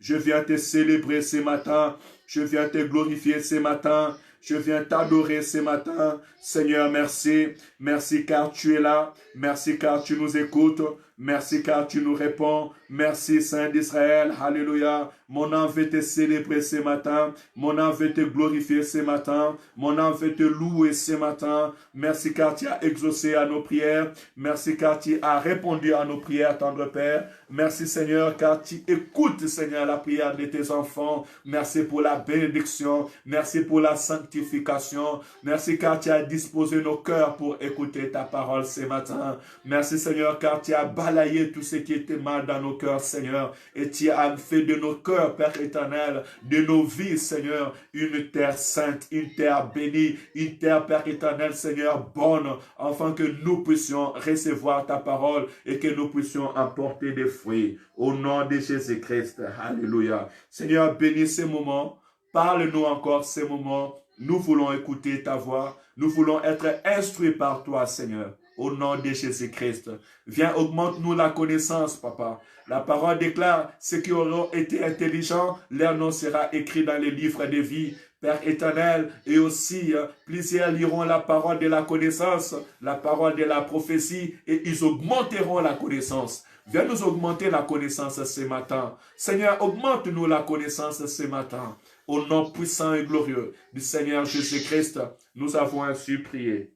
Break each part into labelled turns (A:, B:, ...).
A: Je viens te célébrer ce matin. Je viens te glorifier ce matin. Je viens t'adorer ce matin. Seigneur, merci. Merci car tu es là. Merci car tu nous écoutes. Merci car tu nous réponds. Merci Saint d'Israël. Alléluia. Mon âme veut te célébrer ce matin. Mon âme veut te glorifier ce matin. Mon âme veut te louer ce matin. Merci car tu as exaucé à nos prières. Merci car tu as répondu à nos prières, tendre Père. Merci Seigneur car tu écoutes, Seigneur, la prière de tes enfants. Merci pour la bénédiction. Merci pour la sanctification. Merci car tu as disposé nos cœurs pour écouter ta parole ce matin. Merci Seigneur car tu as balayé tout ce qui était mal dans nos cœurs, Seigneur. Et tu as fait de nos cœurs, Père éternel, de nos vies, Seigneur, une terre sainte, une terre bénie, une terre, Père éternel, Seigneur, bonne, afin que nous puissions recevoir ta parole et que nous puissions apporter des fruits. Au nom de Jésus-Christ, alléluia. Seigneur, bénis ces moments. Parle-nous encore ces moments. Nous voulons écouter ta voix. Nous voulons être instruits par toi, Seigneur. Au nom de Jésus-Christ. Viens, augmente-nous la connaissance, Papa. La parole déclare, ceux qui auront été intelligents, leur nom sera écrit dans les livres de vie. Père éternel, et aussi, plusieurs liront la parole de la connaissance, la parole de la prophétie, et ils augmenteront la connaissance. Viens nous augmenter la connaissance ce matin. Seigneur, augmente-nous la connaissance ce matin. Au nom puissant et glorieux du Seigneur Jésus-Christ, nous avons ainsi prié.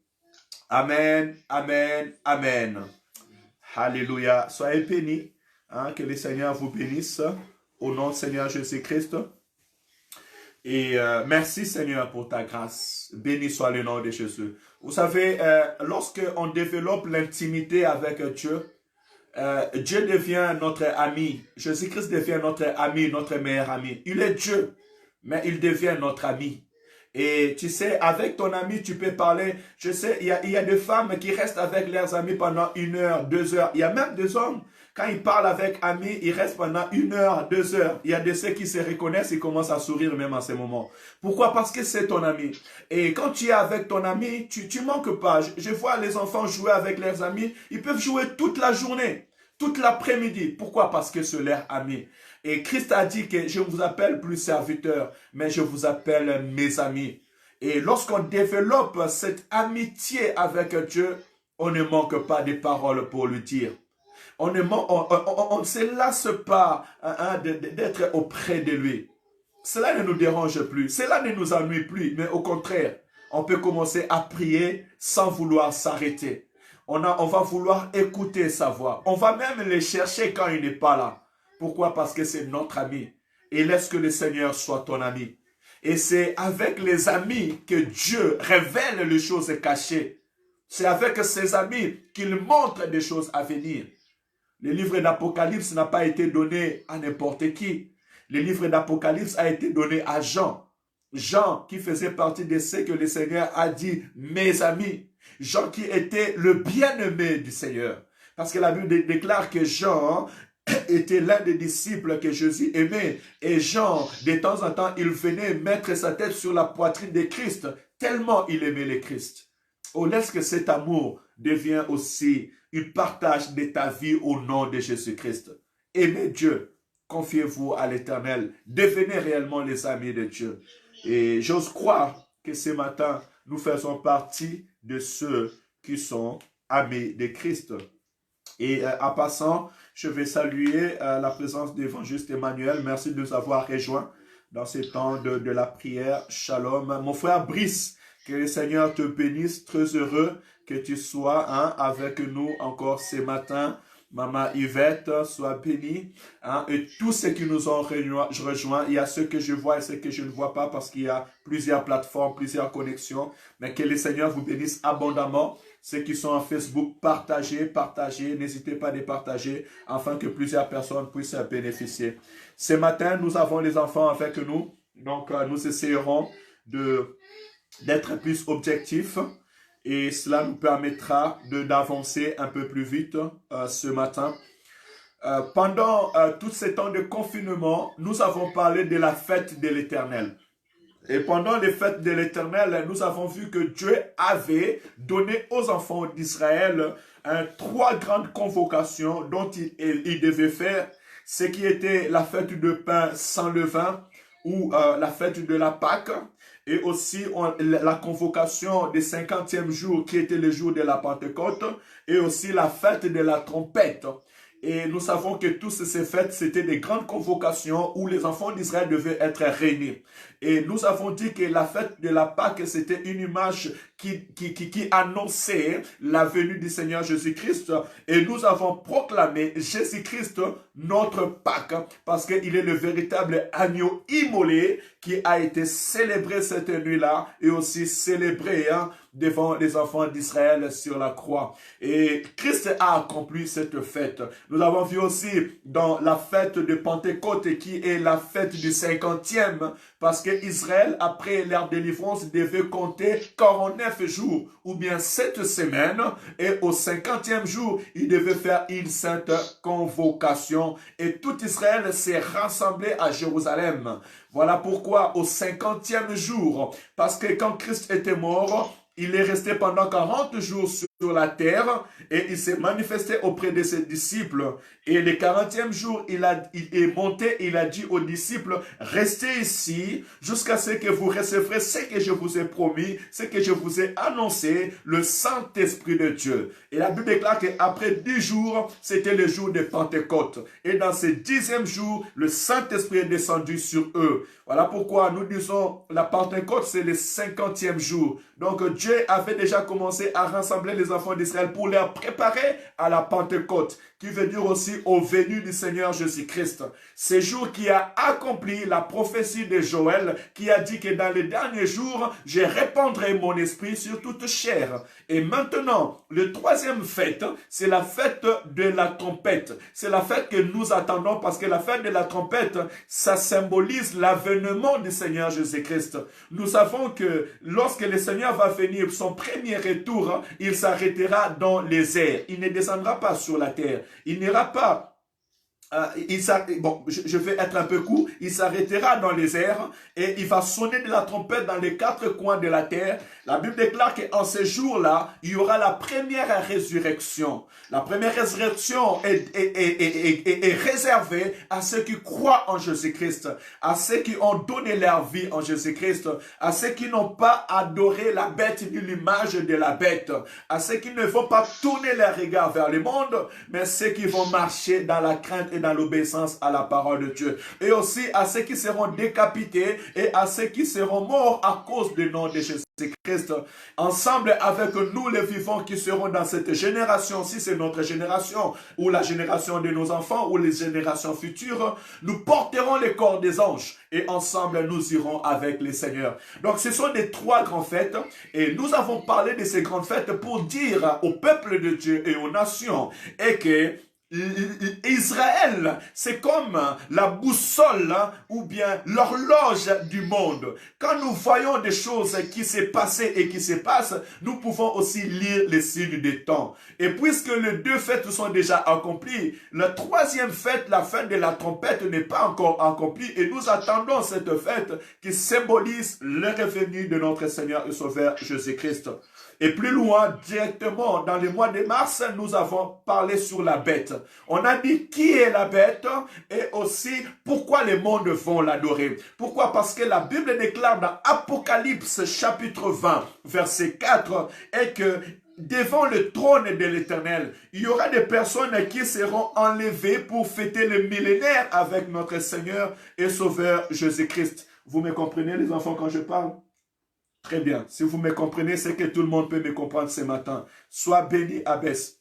A: Amen, amen, amen. Alléluia. Soyez bénis. Que le Seigneur vous bénisse. Au nom du Seigneur Jésus-Christ. Et merci Seigneur pour ta grâce. Béni soit le nom de Jésus. Vous savez, lorsque on développe l'intimité avec Dieu, Dieu devient notre ami. Jésus-Christ devient notre ami, notre meilleur ami. Il est Dieu, mais il devient notre ami. Et tu sais, avec ton ami, tu peux parler. Je sais, il y a des femmes qui restent avec leurs amis pendant 1 heure, 2 heures. Il y a même des hommes, quand ils parlent avec amis, ils restent pendant 1 heure, 2 heures. Il y a de ceux qui se reconnaissent et commencent à sourire même à ces moments. Pourquoi? Parce que c'est ton ami. Et quand tu es avec ton ami, tu manques pas. Je vois les enfants jouer avec leurs amis. Ils peuvent jouer toute la journée, toute l'après-midi. Pourquoi? Parce que c'est leur ami. Et Christ a dit que je ne vous appelle plus serviteur, mais je vous appelle mes amis. Et lorsqu'on développe cette amitié avec Dieu, on ne manque pas de paroles pour lui dire. On ne se lasse pas d'être auprès de lui. Cela ne nous dérange plus, cela ne nous ennuie plus, mais au contraire, on peut commencer à prier sans vouloir s'arrêter. On va vouloir écouter sa voix. On va même le chercher quand il n'est pas là. Pourquoi? Parce que c'est notre ami. Et laisse que le Seigneur soit ton ami. Et c'est avec les amis que Dieu révèle les choses cachées. C'est avec ses amis qu'il montre des choses à venir. Le livre d'Apocalypse n'a pas été donné à n'importe qui. Le livre d'Apocalypse a été donné à Jean. Jean qui faisait partie de ceux que le Seigneur a dit « mes amis ». Jean qui était le bien-aimé du Seigneur. Parce que la Bible déclare que Jean était l'un des disciples que Jésus aimait. Et Jean, de temps en temps, il venait mettre sa tête sur la poitrine de Christ, tellement il aimait le Christ. Oh, laisse que cet amour devienne aussi un partage de ta vie au nom de Jésus-Christ. Aimez Dieu, confiez-vous à l'Éternel, devenez réellement les amis de Dieu. Et j'ose croire que ce matin, nous faisons partie de ceux qui sont amis de Christ. Et en passant, je vais saluer la présence de l'évangéliste Emmanuel. Merci de nous avoir rejoints dans ce temps de la prière. Shalom. Mon frère Brice, que le Seigneur te bénisse. Très heureux que tu sois avec nous encore ce matin. Maman Yvette, sois bénie. Et tous ceux qui nous ont rejoints, il y a ceux que je vois et ceux que je ne vois pas parce qu'il y a plusieurs plateformes, plusieurs connexions. Mais que le Seigneur vous bénisse abondamment. Ceux qui sont en Facebook, partagez, n'hésitez pas à les partager afin que plusieurs personnes puissent bénéficier. Ce matin, nous avons les enfants avec nous, donc nous essayerons d'être plus objectifs et cela nous permettra d'avancer un peu plus vite ce matin. Pendant tout ce temps de confinement, nous avons parlé de la fête de l'Éternel. Et pendant les fêtes de l'Éternel, nous avons vu que Dieu avait donné aux enfants d'Israël 3 grandes convocations dont ils devaient faire ce qui était la fête de pain sans levain ou la fête de la Pâque, et aussi la convocation des 50e jour qui était le jour de la Pentecôte, et aussi la fête de la trompette. Et nous savons que toutes ces fêtes, c'était des grandes convocations où les enfants d'Israël devaient être réunis. Et nous avons dit que la fête de la Pâque, c'était une image qui annonçait la venue du Seigneur Jésus-Christ. Et nous avons proclamé Jésus-Christ notre Pâque, parce qu'il est le véritable agneau immolé qui a été célébré cette nuit-là et aussi célébré devant les enfants d'Israël sur la croix. Et Christ a accompli cette fête. Nous avons vu aussi dans la fête de Pentecôte qui est la fête du 50e, parce que Israël, après leur délivrance, devait compter 49 jours ou bien 7 semaines, et au 50e jour, il devait faire une sainte convocation, et tout Israël s'est rassemblé à Jérusalem. Voilà pourquoi au 50e jour, parce que quand Christ était mort, il est resté pendant 40 jours sur la terre et il s'est manifesté auprès de ses disciples. Et le 40e jour, il est monté et il a dit aux disciples, restez ici jusqu'à ce que vous recevrez ce que je vous ai promis, ce que je vous ai annoncé, le Saint-Esprit de Dieu. Et la Bible déclare qu'après 10 jours, c'était le jour de Pentecôte. Et dans ce 10e jour, le Saint-Esprit est descendu sur eux. Voilà pourquoi nous disons la Pentecôte, c'est le 50e jour. Donc Dieu avait déjà commencé à rassembler les enfants d'Israël pour les préparer à la Pentecôte, qui veut dire aussi au venu du Seigneur Jésus-Christ. Ce jour qui a accompli la prophétie de Joël, qui a dit que dans les derniers jours, je répandrai mon esprit sur toute chair. Et maintenant, le troisième fête, c'est la fête de la trompette. C'est la fête que nous attendons parce que la fête de la trompette, ça symbolise l'avènement du Seigneur Jésus-Christ. Nous savons que lorsque le Seigneur va venir, son premier retour, il s'arrêtera dans les airs. Il ne descendra pas sur la terre. Il n'ira pas. Je vais être un peu court. Il s'arrêtera dans les airs et il va sonner de la trompette dans les 4 coins de la terre. La Bible déclare qu'en ce jour-là, il y aura la première résurrection. La première résurrection est réservée à ceux qui croient en Jésus-Christ, à ceux qui ont donné leur vie en Jésus-Christ, à ceux qui n'ont pas adoré la bête ni l'image de la bête, à ceux qui ne vont pas tourner leur regard vers le monde, mais ceux qui vont marcher dans la crainte et dans l'obéissance à la parole de Dieu. Et aussi à ceux qui seront décapités et à ceux qui seront morts à cause du nom de Jésus-Christ. Ensemble avec nous les vivants qui seront dans cette génération, si c'est notre génération, ou la génération de nos enfants, ou les générations futures, nous porterons les corps des anges et ensemble nous irons avec les seigneurs. Donc ce sont les 3 grandes fêtes et nous avons parlé de ces grandes fêtes pour dire au peuple de Dieu et aux nations et que Israël, c'est comme la boussole ou bien l'horloge du monde. Quand nous voyons des choses qui s'est passées et qui se passent, nous pouvons aussi lire les signes des temps. Et puisque les 2 fêtes sont déjà accomplies, la 3e fête, la fête de la trompette, n'est pas encore accomplie et nous attendons cette fête qui symbolise le revenu de notre Seigneur et Sauveur Jésus-Christ. Et plus loin, directement, dans le mois de mars, nous avons parlé sur la bête. On a dit qui est la bête et aussi pourquoi les mondes vont l'adorer. Pourquoi? Parce que la Bible déclare dans Apocalypse chapitre 20, verset 4, et que devant le trône de l'Éternel, il y aura des personnes qui seront enlevées pour fêter le millénaire avec notre Seigneur et Sauveur Jésus-Christ. Vous me comprenez les enfants quand je parle? Très bien. Si vous me comprenez, c'est que tout le monde peut me comprendre ce matin. Sois béni, Abbesse.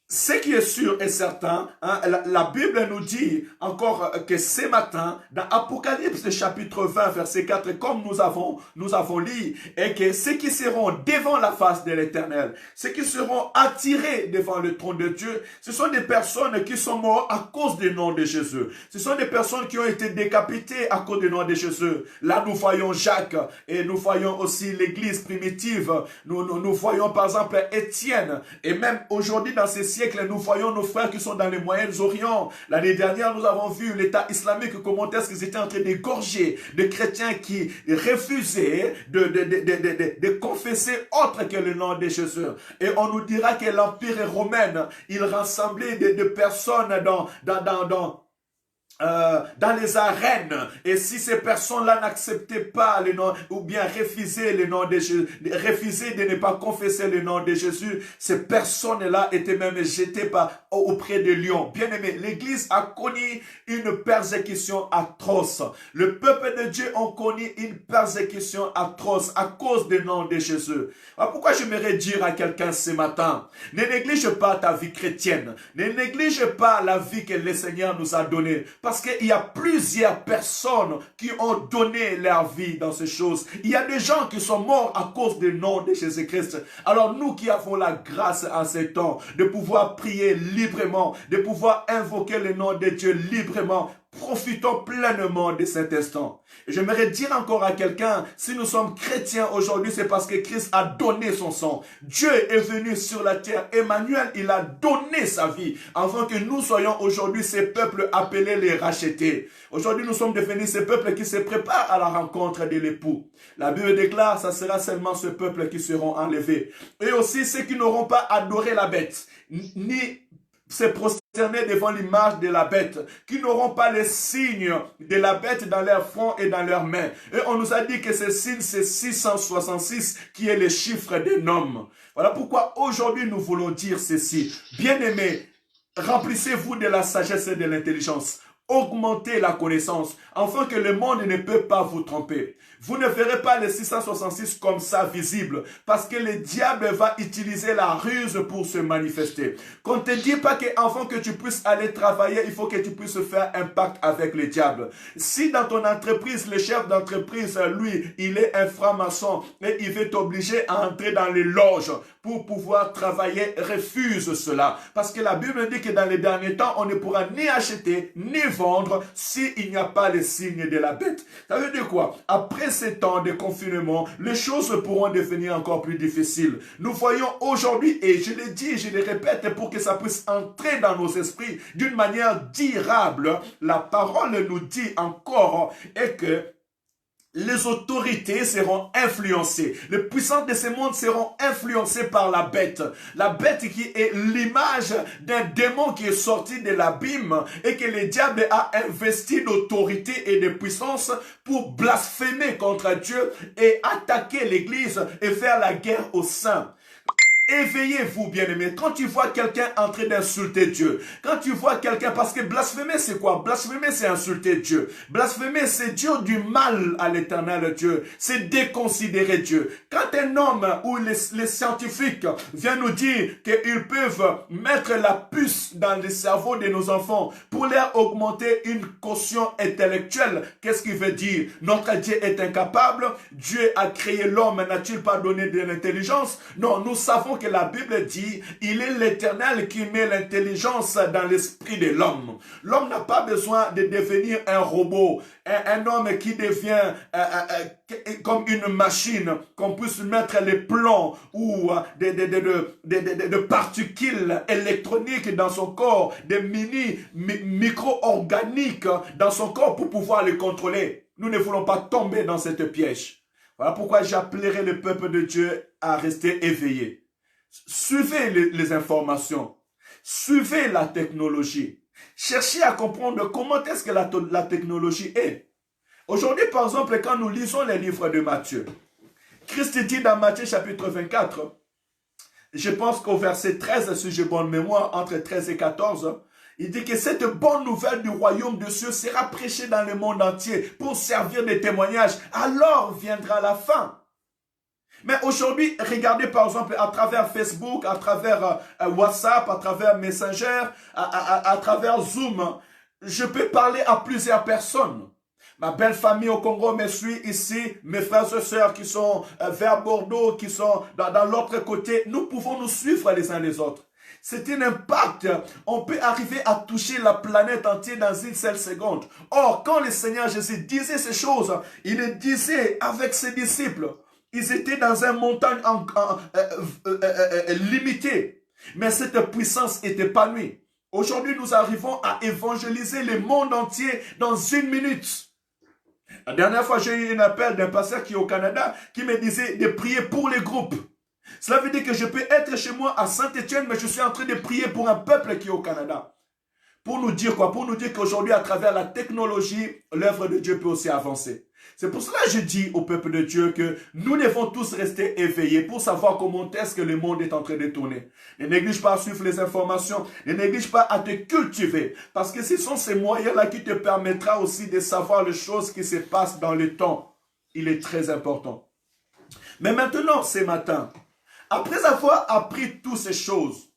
A: Ce qui est sûr et certain, la Bible nous dit encore que ce matin, dans Apocalypse chapitre 20, verset 4, comme nous avons lu, et que ceux qui seront devant la face de l'Éternel, ceux qui seront attirés devant le trône de Dieu, ce sont des personnes qui sont mortes à cause du nom de Jésus. Ce sont des personnes qui ont été décapitées à cause du nom de Jésus. Là, nous voyons Jacques et nous voyons aussi l'église primitive. Nous voyons par exemple Étienne. Et même aujourd'hui, dans ces siècle, nous voyons nos frères qui sont dans les Moyen-Orient. L'année dernière, nous avons vu l'État islamique, comment est-ce qu'ils étaient en train d'égorger des chrétiens qui refusaient de confesser autre que le nom de Jésus. Et on nous dira que l'Empire romain, il rassemblait de personnes dans les arènes, et si ces personnes-là n'acceptaient pas le nom, ou bien refusaient le nom de Jésus, refusaient de ne pas confesser le nom de Jésus, ces personnes-là étaient même jetées auprès des lions. Bien aimé, l'Église a connu une persécution atroce. Le peuple de Dieu a connu une persécution atroce à cause du nom de Jésus. Alors pourquoi j'aimerais dire à quelqu'un ce matin, ne néglige pas ta vie chrétienne, ne néglige pas la vie que le Seigneur nous a donnée. Parce qu'il y a plusieurs personnes qui ont donné leur vie dans ces choses. Il y a des gens qui sont morts à cause du nom de Jésus-Christ. Alors nous qui avons la grâce en ces temps de pouvoir prier librement, de pouvoir invoquer le nom de Dieu librement, profitons pleinement de cet instant. Et j'aimerais dire encore à quelqu'un, si nous sommes chrétiens aujourd'hui, c'est parce que Christ a donné son sang. Dieu est venu sur la terre. Emmanuel, il a donné sa vie, afin que nous soyons aujourd'hui ces peuples appelés les rachetés. Aujourd'hui, nous sommes devenus ces peuples qui se préparent à la rencontre de l'époux. La Bible déclare, ça sera seulement ce peuple qui seront enlevés. Et aussi ceux qui n'auront pas adoré la bête, ni se prosterner devant l'image de la bête, qui n'auront pas les signes de la bête dans leur front et dans leurs mains. Et on nous a dit que ce signe, c'est 666, qui est le chiffre d'un homme. Voilà pourquoi aujourd'hui nous voulons dire ceci. Bien-aimés, remplissez-vous de la sagesse et de l'intelligence. Augmentez la connaissance, afin que le monde ne peut pas vous tromper. Vous ne verrez pas les 666 comme ça visible, parce que le diable va utiliser la ruse pour se manifester. Qu'on ne te dit pas qu'avant que tu puisses aller travailler, il faut que tu puisses faire un pacte avec le diable. Si dans ton entreprise, le chef d'entreprise, lui, il est un franc-maçon et il veut t'obliger à entrer dans les loges pour pouvoir travailler, refuse cela. Parce que la Bible dit que dans les derniers temps, on ne pourra ni acheter, ni vendre s'il n'y a pas les signes de la bête. Ça veut dire quoi? Après ces temps de confinement, les choses pourront devenir encore plus difficiles. Nous voyons aujourd'hui, et je le dis, je le répète pour que ça puisse entrer dans nos esprits d'une manière durable, la parole nous dit encore et que les autorités seront influencées. Les puissants de ce monde seront influencés par la bête. La bête qui est l'image d'un démon qui est sorti de l'abîme et que le diable a investi d'autorité et de puissance pour blasphémer contre Dieu et attaquer l'église et faire la guerre aux saints. Éveillez-vous, bien-aimés. Quand tu vois quelqu'un en train d'insulter Dieu, quand tu vois quelqu'un, parce que blasphémer, c'est quoi? Blasphémer, c'est insulter Dieu. Blasphémer, c'est dire du mal à l'éternel Dieu. C'est déconsidérer Dieu. Quand un homme ou les scientifiques viennent nous dire qu'ils peuvent mettre la puce dans le cerveau de nos enfants pour leur augmenter une quotient intellectuelle, qu'est-ce qu'il veut dire? Notre Dieu est incapable. Dieu a créé l'homme, n'a-t-il pas donné de l'intelligence? Non, nous savons que la Bible dit, il est l'Éternel qui met l'intelligence dans l'esprit de l'homme. L'homme n'a pas besoin de devenir un robot, un homme qui devient comme une machine, qu'on puisse mettre les plombs ou de particules électroniques dans son corps, des micro-organiques dans son corps pour pouvoir les contrôler. Nous ne voulons pas tomber dans cette piège. Voilà pourquoi j'appellerai le peuple de Dieu à rester éveillé. Suivez les informations. Suivez la technologie. Cherchez à comprendre comment est-ce que la technologie est. Aujourd'hui, par exemple, quand nous lisons les livres de Matthieu, Christ dit dans Matthieu chapitre 24, je pense qu'au verset 13, si j'ai bonne mémoire, entre 13 et 14, il dit que cette bonne nouvelle du royaume de Dieu sera prêchée dans le monde entier pour servir de témoignage. Alors viendra la fin. Mais aujourd'hui, regardez par exemple à travers Facebook, à travers WhatsApp, à travers Messenger, à travers Zoom, je peux parler à plusieurs personnes. Ma belle famille au Congo me suit ici, mes frères et sœurs qui sont vers Bordeaux, qui sont dans l'autre côté, nous pouvons nous suivre les uns les autres. C'est un impact. On peut arriver à toucher la planète entière dans une seule seconde. Or, quand le Seigneur Jésus disait ces choses, il les disait avec ses disciples. Ils étaient dans une montagne limitée. Mais cette puissance est épanouie. Aujourd'hui, nous arrivons à évangéliser le monde entier dans 1 minute. La dernière fois, j'ai eu un appel d'un pasteur qui est au Canada qui me disait de prier pour les groupes. Cela veut dire que je peux être chez moi à Saint-Étienne, mais je suis en train de prier pour un peuple qui est au Canada. Pour nous dire quoi? Pour nous dire qu'aujourd'hui, à travers la technologie, l'œuvre de Dieu peut aussi avancer. C'est pour cela que je dis au peuple de Dieu que nous devons tous rester éveillés pour savoir comment est-ce que le monde est en train de tourner. Ne néglige pas à suivre les informations, ne néglige pas à te cultiver, parce que ce sont ces moyens-là qui te permettra aussi de savoir les choses qui se passent dans le temps. Il est très important. Mais maintenant, ce matin, après avoir appris toutes ces choses,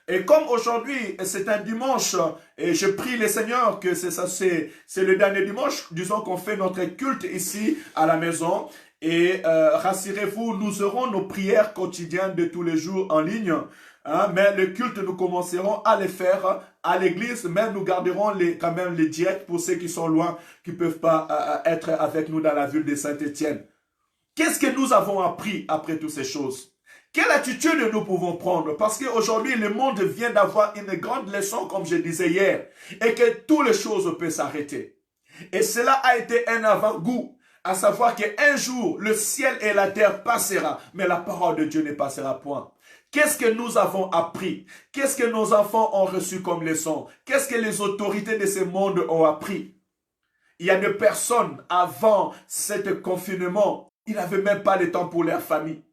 A: et comme aujourd'hui, c'est un dimanche, et je prie le Seigneur que c'est le dernier dimanche, disons qu'on fait notre culte ici à la maison. Et rassurez-vous, nous aurons nos prières quotidiennes de tous les jours en ligne. Hein, mais le culte, nous commencerons à les faire à l'église, mais nous garderons quand même les directs pour ceux qui sont loin, qui ne peuvent pas être avec nous dans la ville de Saint-Étienne. Qu'est-ce que nous avons appris après toutes ces choses? Quelle attitude nous pouvons prendre? Parce qu'aujourd'hui, le monde vient d'avoir une grande leçon, comme je disais hier, et que toutes les choses peuvent s'arrêter. Et cela a été un avant-goût, à savoir qu'un jour, le ciel et la terre passera, mais la parole de Dieu ne passera point. Qu'est-ce que nous avons appris? Qu'est-ce que nos enfants ont reçu comme leçon? Qu'est-ce que les autorités de ce monde ont appris? Il y a des personnes, avant ce confinement, ils n'avaient même pas le temps pour leur famille.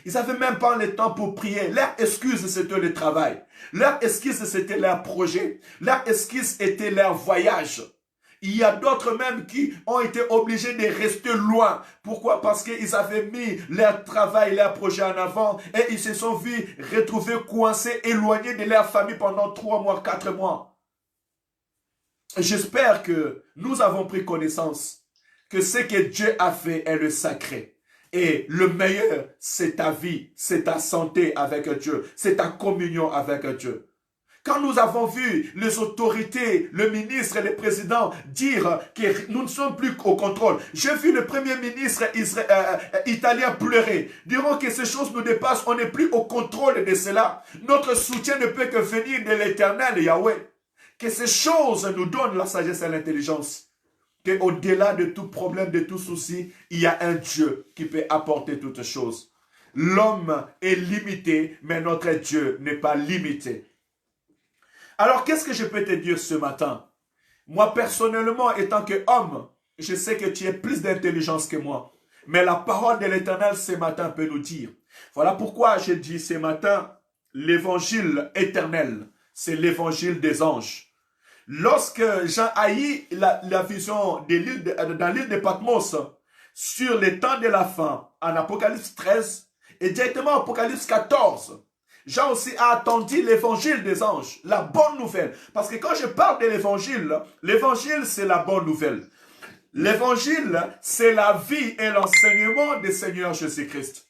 A: Ils n'avaient même pas le temps pour prier. Leur excuse, c'était le travail. Leur excuse, c'était leur projet. Leur excuse était leur voyage. Il y a d'autres même qui ont été obligés de rester loin. Pourquoi? Parce qu'ils avaient mis leur travail, leur projet en avant et ils se sont vus retrouvés coincés, éloignés de leur famille pendant 3 mois, 4 mois. J'espère que nous avons pris connaissance que ce que Dieu a fait est le sacré. Et le meilleur, c'est ta vie, c'est ta santé avec Dieu, c'est ta communion avec Dieu. Quand nous avons vu les autorités, le ministre et le président dire que nous ne sommes plus au contrôle, j'ai vu le premier ministre italien pleurer, diront que ces choses nous dépassent, on n'est plus au contrôle de cela. Notre soutien ne peut que venir de l'Éternel, Yahweh. Que ces choses nous donnent la sagesse et l'intelligence. Qu'au-delà de tout problème, de tout souci, il y a un Dieu qui peut apporter toutes choses. L'homme est limité, mais notre Dieu n'est pas limité. Alors, qu'est-ce que je peux te dire ce matin? Moi, personnellement, étant qu'homme, je sais que tu as plus d'intelligence que moi. Mais la parole de l'Éternel ce matin peut nous dire. Voilà pourquoi je dis ce matin, l'évangile éternel, c'est l'évangile des anges. Lorsque Jean a eu la vision dans l'île de Patmos sur les temps de la fin, en Apocalypse 13 et directement Apocalypse 14, Jean aussi a attendu l'évangile des anges, la bonne nouvelle. Parce que quand je parle de l'évangile c'est la bonne nouvelle. L'évangile, c'est la vie et l'enseignement du Seigneur Jésus-Christ.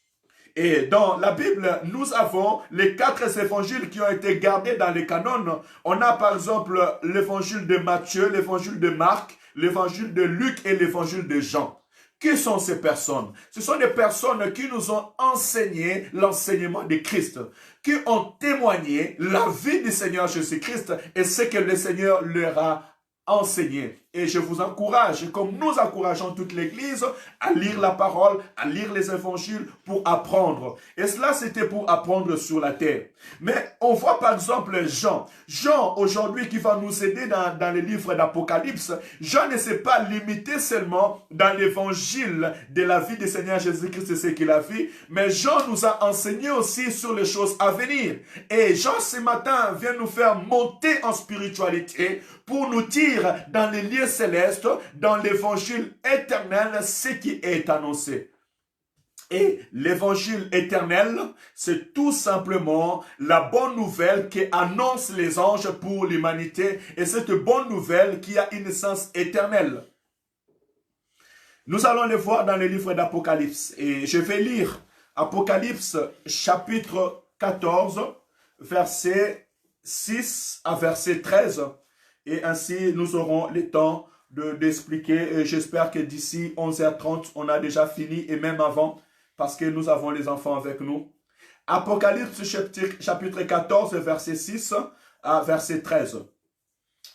A: Et dans la Bible, nous avons les 4 évangiles qui ont été gardés dans les canons. On a par exemple l'évangile de Matthieu, l'évangile de Marc, l'évangile de Luc et l'évangile de Jean. Qui sont ces personnes? Ce sont des personnes qui nous ont enseigné l'enseignement de Christ, qui ont témoigné la vie du Seigneur Jésus-Christ et ce que le Seigneur leur a enseigné. Et je vous encourage, comme nous encourageons toute l'Église, à lire la parole, à lire les évangiles pour apprendre. Et cela, c'était pour apprendre sur la terre. Mais on voit par exemple Jean. Jean, aujourd'hui, qui va nous aider dans les livres d'Apocalypse. Jean ne s'est pas limité seulement dans l'évangile de la vie du Seigneur Jésus-Christ et ce qu'il a fait, mais Jean nous a enseigné aussi sur les choses à venir. Et Jean, ce matin, vient nous faire monter en spiritualité pour nous dire dans les lieux célestes, dans l'évangile éternel, ce qui est annoncé. Et l'évangile éternel, c'est tout simplement la bonne nouvelle qui annonce les anges pour l'humanité et cette bonne nouvelle qui a une essence éternelle. Nous allons le voir dans le livre d'Apocalypse et je vais lire Apocalypse chapitre 14, verset 6 à verset 13. Et ainsi, nous aurons le temps d'expliquer. J'espère que d'ici 11h30, on a déjà fini et même avant, parce que nous avons les enfants avec nous. Apocalypse chapitre 14, verset 6 à verset 13.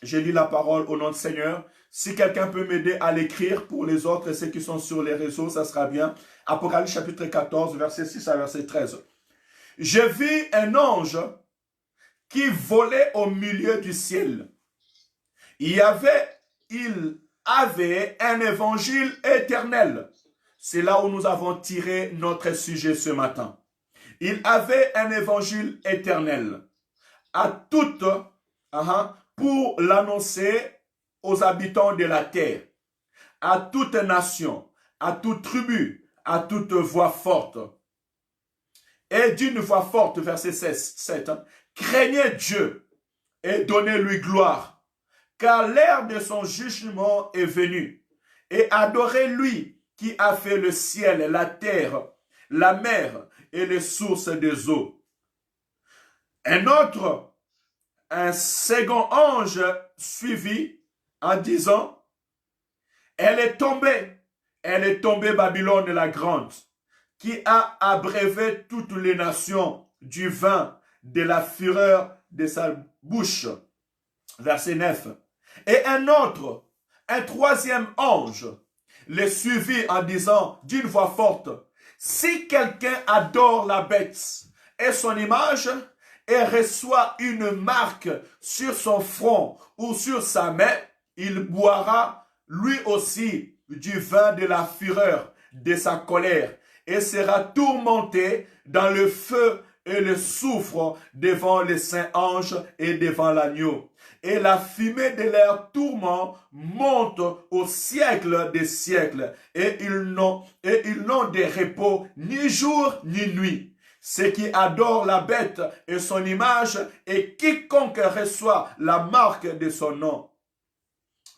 A: Je lis la parole au nom du Seigneur. Si quelqu'un peut m'aider à l'écrire pour les autres, ceux qui sont sur les réseaux, ça sera bien. Apocalypse chapitre 14, verset 6 à verset 13. Je vis un ange qui volait au milieu du ciel. Il avait un évangile éternel. C'est là où nous avons tiré notre sujet ce matin. Il avait un évangile éternel à toutes, pour l'annoncer aux habitants de la terre, à toute nation, à toute tribu, à toute voix forte. Et d'une voix forte, verset 7, craignez Dieu et donnez-lui gloire, car l'heure de son jugement est venue, et adorez-lui qui a fait le ciel, la terre, la mer et les sources des eaux. Un second ange suivit en disant, elle est tombée Babylone la grande, qui a abrévé toutes les nations du vin de la fureur de sa bouche. Verset 9. Et un troisième ange, le suivit en disant d'une voix forte, si quelqu'un adore la bête et son image et reçoit une marque sur son front ou sur sa main, il boira lui aussi du vin de la fureur de sa colère et sera tourmenté dans le feu et le soufre devant les saints anges et devant l'agneau. Et la fumée de leur tourment monte au siècle des siècles. Et ils n'ont de repos ni jour ni nuit. Ceux qui adorent la bête et son image et quiconque reçoit la marque de son nom.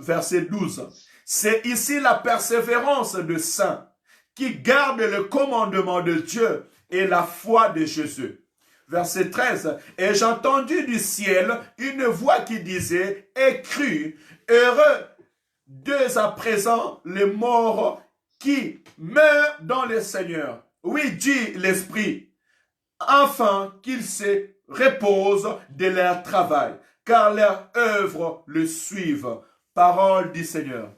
A: Verset 12. C'est ici la persévérance de saints qui gardent le commandement de Dieu et la foi de Jésus. Verset 13. Et j'ai entendu du ciel une voix qui disait, écrit, heureux dès à présent les morts qui meurent dans le Seigneur. Oui, dit l'Esprit, afin qu'ils se reposent de leur travail, car leurs œuvres le suivent. Parole du Seigneur.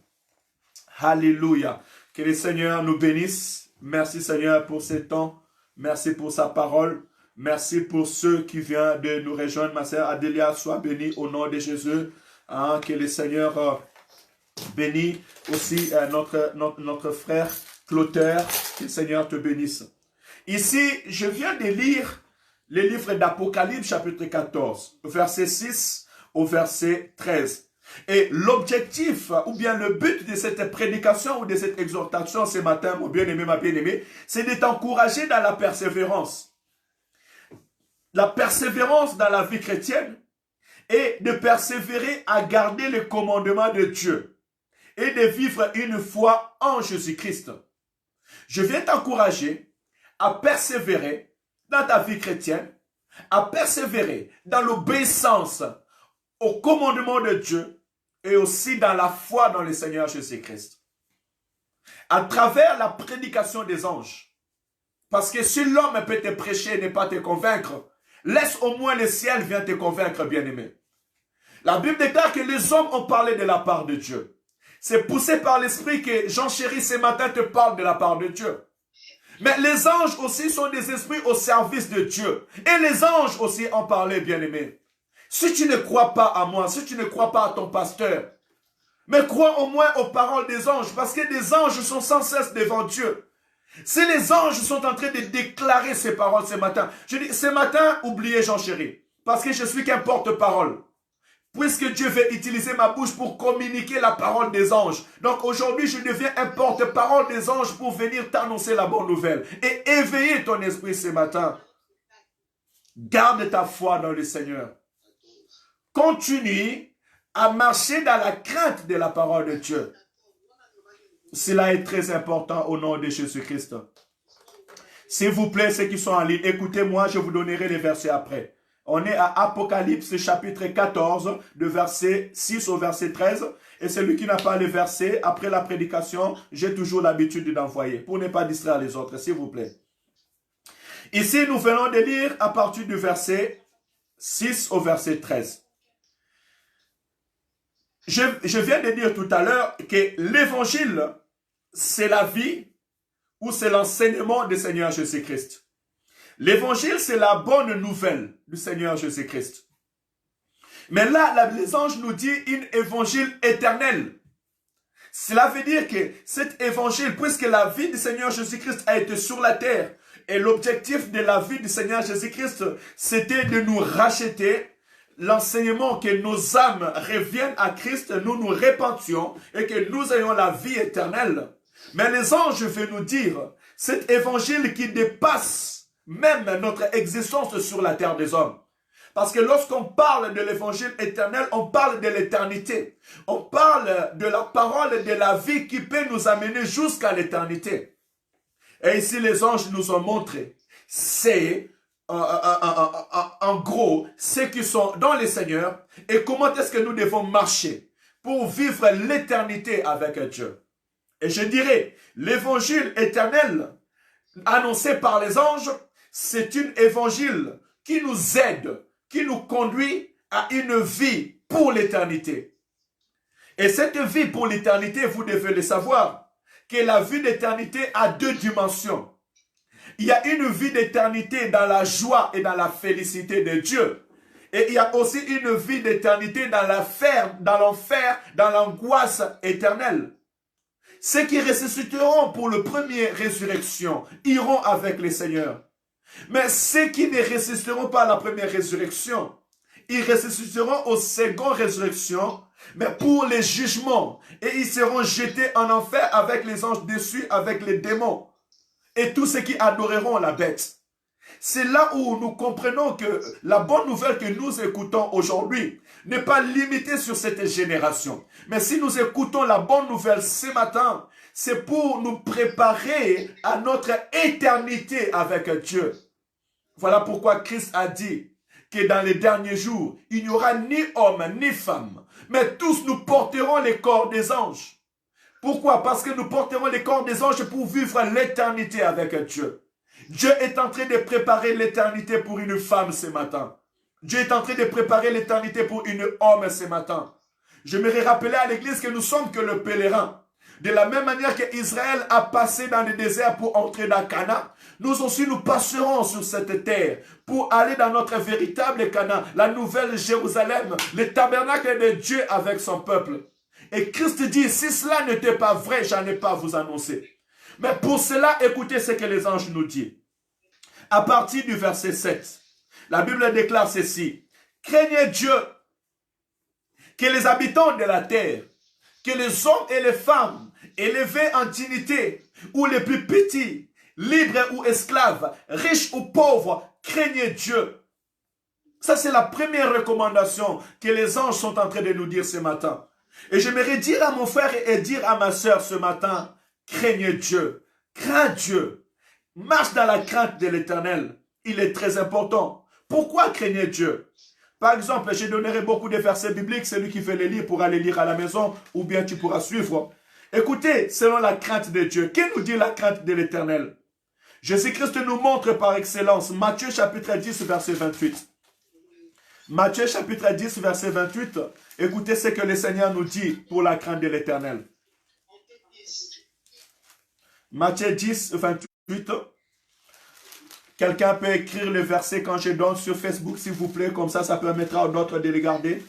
A: Alléluia. Que le Seigneur nous bénisse. Merci Seigneur pour ce temps. Merci pour sa parole. Merci pour ceux qui viennent de nous rejoindre. Ma sœur Adélia, sois bénie au nom de Jésus. Que le Seigneur bénisse aussi notre frère Clotaire. Que le Seigneur te bénisse. Ici, je viens de lire le livre d'Apocalypse chapitre 14, verset 6 au verset 13. Et l'objectif, ou bien le but de cette prédication ou de cette exhortation ce matin, mon bien-aimé, ma bien-aimée, c'est de t'encourager dans la persévérance. La persévérance dans la vie chrétienne et de persévérer à garder les commandements de Dieu et de vivre une foi en Jésus-Christ. Je viens t'encourager à persévérer dans ta vie chrétienne, à persévérer dans l'obéissance au commandement de Dieu et aussi dans la foi dans le Seigneur Jésus-Christ. À travers la prédication des anges. Parce que si l'homme peut te prêcher et ne pas te convaincre, laisse au moins le ciel vienne te convaincre, bien-aimé. La Bible déclare que les hommes ont parlé de la part de Dieu. C'est poussé par l'Esprit que Jean Chéri ce matin te parle de la part de Dieu. Mais les anges aussi sont des esprits au service de Dieu. Et les anges aussi ont parlé, bien-aimé. Si tu ne crois pas à moi, si tu ne crois pas à ton pasteur, mais crois au moins aux paroles des anges, parce que des anges sont sans cesse devant Dieu. Si les anges sont en train de déclarer ces paroles ce matin, je dis, ce matin, oubliez Jean Chéri, parce que je suis qu'un porte-parole. Puisque Dieu veut utiliser ma bouche pour communiquer la parole des anges. Donc aujourd'hui, je deviens un porte-parole des anges pour venir t'annoncer la bonne nouvelle et éveiller ton esprit ce matin. Garde ta foi dans le Seigneur. Continue à marcher dans la crainte de la parole de Dieu. Cela est très important au nom de Jésus-Christ. S'il vous plaît, ceux qui sont en ligne, écoutez-moi, je vous donnerai les versets après. On est à Apocalypse chapitre 14, de verset 6 au verset 13. Et celui qui n'a pas les versets, après la prédication, j'ai toujours l'habitude d'envoyer, pour ne pas distraire les autres, s'il vous plaît. Ici, nous venons de lire à partir du verset 6 au verset 13. Je viens de dire tout à l'heure que l'évangile, c'est la vie ou c'est l'enseignement du Seigneur Jésus-Christ. L'évangile, c'est la bonne nouvelle du Seigneur Jésus-Christ. Mais là, les anges nous disent une évangile éternelle. Cela veut dire que cet évangile, puisque la vie du Seigneur Jésus-Christ a été sur la terre, et l'objectif de la vie du Seigneur Jésus-Christ, c'était de nous racheter, l'enseignement que nos âmes reviennent à Christ, nous nous repentions et que nous ayons la vie éternelle. Mais les anges veulent nous dire, cet évangile qui dépasse même notre existence sur la terre des hommes. Parce que lorsqu'on parle de l'évangile éternel, on parle de l'éternité. On parle de la parole de la vie qui peut nous amener jusqu'à l'éternité. Et ici, les anges nous ont montré, c'est en gros ceux qui sont dans le Seigneur et comment est-ce que nous devons marcher pour vivre l'éternité avec Dieu. Et je dirais, l'évangile éternel annoncé par les anges, c'est une évangile qui nous aide, qui nous conduit à une vie pour l'éternité. Et cette vie pour l'éternité, vous devez le savoir, que la vie d'éternité a deux dimensions. Il y a une vie d'éternité dans la joie et dans la félicité de Dieu. Et il y a aussi une vie d'éternité dans l'enfer, dans l'angoisse éternelle. Ceux qui ressusciteront pour la première résurrection iront avec le Seigneur. Mais ceux qui ne ressusciteront pas à la première résurrection, ils ressusciteront aux secondes résurrections, mais pour les jugements. Et ils seront jetés en enfer avec les anges déçus, avec les démons. Et tous ceux qui adoreront la bête. C'est là où nous comprenons que la bonne nouvelle que nous écoutons aujourd'hui n'est pas limitée sur cette génération. Mais si nous écoutons la bonne nouvelle ce matin, c'est pour nous préparer à notre éternité avec Dieu. Voilà pourquoi Christ a dit que dans les derniers jours, il n'y aura ni homme ni femme, mais tous nous porterons les corps des anges. Pourquoi? Parce que nous porterons les corps des anges pour vivre l'éternité avec Dieu. Dieu est en train de préparer l'éternité pour une femme ce matin. Dieu est en train de préparer l'éternité pour une homme ce matin. Je me rappeler à l'église que nous sommes que le pèlerin. De la même manière que Israël a passé dans le désert pour entrer dans Canaan, nous aussi nous passerons sur cette terre pour aller dans notre véritable Canaan, la nouvelle Jérusalem, le tabernacle de Dieu avec son peuple. Et Christ dit, si cela n'était pas vrai, j'en ai pas à vous annoncer. Mais pour cela, écoutez ce que les anges nous disent. À partir du verset 7, la Bible déclare ceci. Craignez Dieu, que les habitants de la terre, que les hommes et les femmes, élevés en dignité, ou les plus petits, libres ou esclaves, riches ou pauvres, craignez Dieu. Ça, c'est la première recommandation que les anges sont en train de nous dire ce matin. Et j'aimerais dire à mon frère et dire à ma soeur ce matin, craignez Dieu, crains Dieu, marche dans la crainte de l'Éternel. Il est très important. Pourquoi craignez Dieu? Par exemple, je donnerai beaucoup de versets bibliques, celui qui veut les lire pourra les lire à la maison ou bien tu pourras suivre. Écoutez, selon la crainte de Dieu, que nous dit la crainte de l'Éternel? Jésus-Christ nous montre par excellence, Matthieu chapitre 10, verset 28. Matthieu chapitre 10, verset 28, écoutez ce que le Seigneur nous dit pour la crainte de l'Éternel. Matthieu 10, 28. Quelqu'un peut écrire le verset quand je donne sur Facebook, s'il vous plaît, comme ça permettra aux autres de regarder.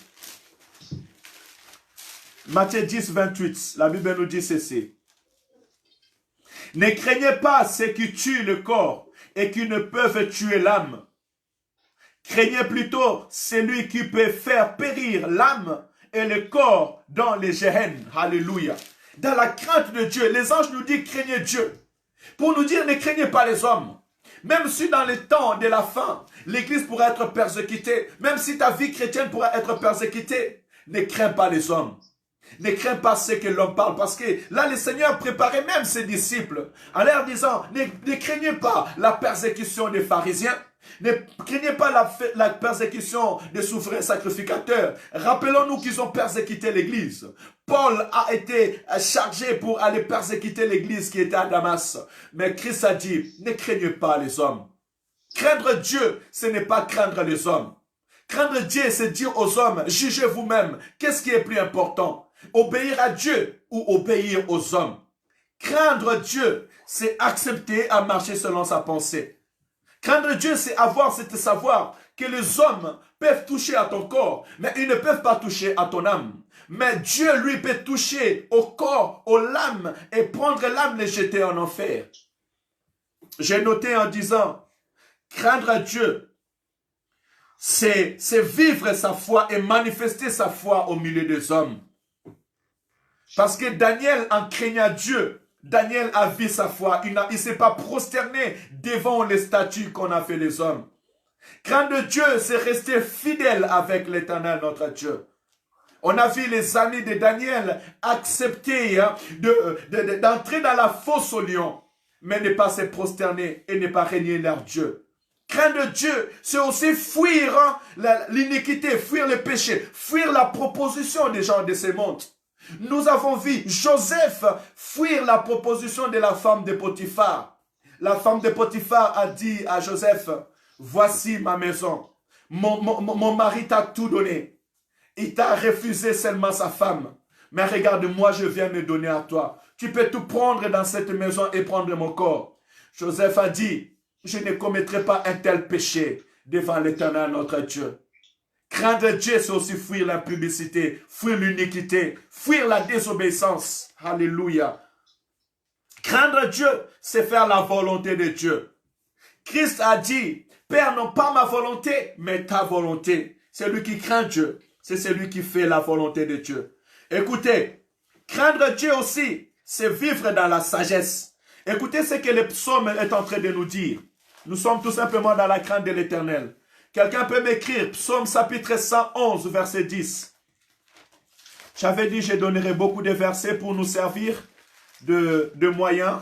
A: Matthieu 10, 28, la Bible nous dit ceci. Ne craignez pas ceux qui tuent le corps et qui ne peuvent tuer l'âme. Craignez plutôt celui qui peut faire périr l'âme et le corps dans les gehennes. Alléluia. Dans la crainte de Dieu, les anges nous disent craignez Dieu. Pour nous dire ne craignez pas les hommes. Même si dans les temps de la fin, l'église pourra être persécutée, même si ta vie chrétienne pourra être persécutée, ne crains pas les hommes. Ne crains pas ce que l'homme parle, parce que là, le Seigneur préparait même ses disciples en leur disant, ne craignez pas la persécution des pharisiens, ne craignez pas la persécution des souverains sacrificateurs. Rappelons-nous qu'ils ont persécuté l'église. Paul a été chargé pour aller persécuter l'église qui était à Damas. Mais Christ a dit, ne craignez pas les hommes. Craindre Dieu, ce n'est pas craindre les hommes. Craindre Dieu, c'est dire aux hommes, jugez vous-même, qu'est-ce qui est plus important? Obéir à Dieu ou obéir aux hommes? Craindre Dieu, c'est accepter à marcher selon sa pensée. Craindre Dieu, c'est savoir que les hommes peuvent toucher à ton corps, mais ils ne peuvent pas toucher à ton âme. Mais Dieu, lui, peut toucher au corps, aux l'âme, et prendre l'âme et jeter en enfer. J'ai noté en disant, craindre Dieu, c'est vivre sa foi et manifester sa foi au milieu des hommes. Parce que Daniel, en craignant Dieu, Daniel a vu sa foi. Il ne s'est pas prosterné devant les statues qu'on a fait les hommes. Craindre Dieu, c'est rester fidèle avec l'Éternel, notre Dieu. On a vu les amis de Daniel accepter d'entrer dans la fosse au lion, mais ne pas se prosterner et ne pas régner leur Dieu. Craindre Dieu, c'est aussi fuir l'iniquité, fuir le péché, fuir la proposition des gens de ce monde. Nous avons vu Joseph fuir la proposition de la femme de Potiphar. La femme de Potiphar a dit à Joseph, voici ma maison, mon mari t'a tout donné. Il t'a refusé seulement sa femme. Mais regarde, moi je viens me donner à toi. Tu peux tout prendre dans cette maison et prendre mon corps. Joseph a dit, je ne commettrai pas un tel péché devant l'Éternel notre Dieu. Craindre Dieu, c'est aussi fuir la publicité, fuir l'iniquité, fuir la désobéissance. Alléluia. Craindre Dieu, c'est faire la volonté de Dieu. Christ a dit, Père, non pas ma volonté, mais ta volonté. Celui qui craint Dieu, c'est celui qui fait la volonté de Dieu. Écoutez, craindre Dieu aussi, c'est vivre dans la sagesse. Écoutez ce que le psaume est en train de nous dire. Nous sommes tout simplement dans la crainte de l'Éternel. Quelqu'un peut m'écrire, psaume chapitre 111, verset 10. J'avais dit, je donnerai beaucoup de versets pour nous servir de moyens.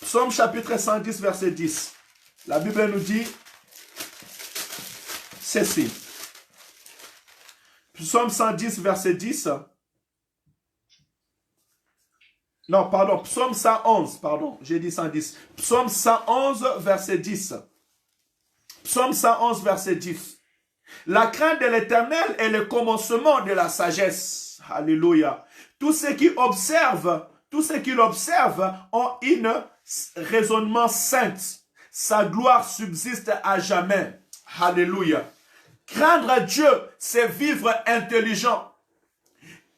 A: Psaume chapitre 110, verset 10. La Bible nous dit ceci. Psaume 110, verset 10. Non, pardon, psaume 111, pardon, j'ai dit 110. Psaume 111, verset 10. Psaume 111, verset 10. La crainte de l'Éternel est le commencement de la sagesse. Alléluia. Tous ceux qui l'observent ont un raisonnement saint. Sa gloire subsiste à jamais. Alléluia. Craindre Dieu, c'est vivre intelligent.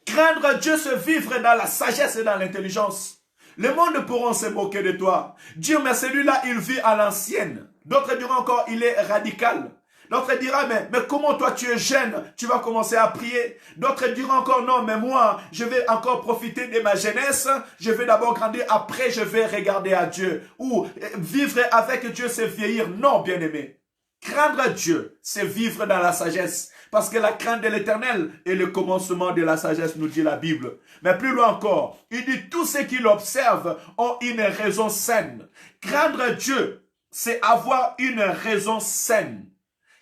A: Craindre Dieu, c'est vivre dans la sagesse et dans l'intelligence. Le monde pourront se moquer de toi. Dire, mais celui-là, il vit à l'ancienne. D'autres diront encore, il est radical. D'autres diront, mais comment toi tu es jeune, tu vas commencer à prier. D'autres diront encore, non, mais moi, je vais encore profiter de ma jeunesse. Je vais d'abord grandir, après je vais regarder à Dieu. Ou vivre avec Dieu, c'est vieillir. Non, bien-aimé. Craindre Dieu, c'est vivre dans la sagesse. Parce que la crainte de l'Éternel est le commencement de la sagesse, nous dit la Bible. Mais plus loin encore, il dit, tous ceux qui l'observent ont une raison saine. Craindre Dieu, c'est avoir une raison saine.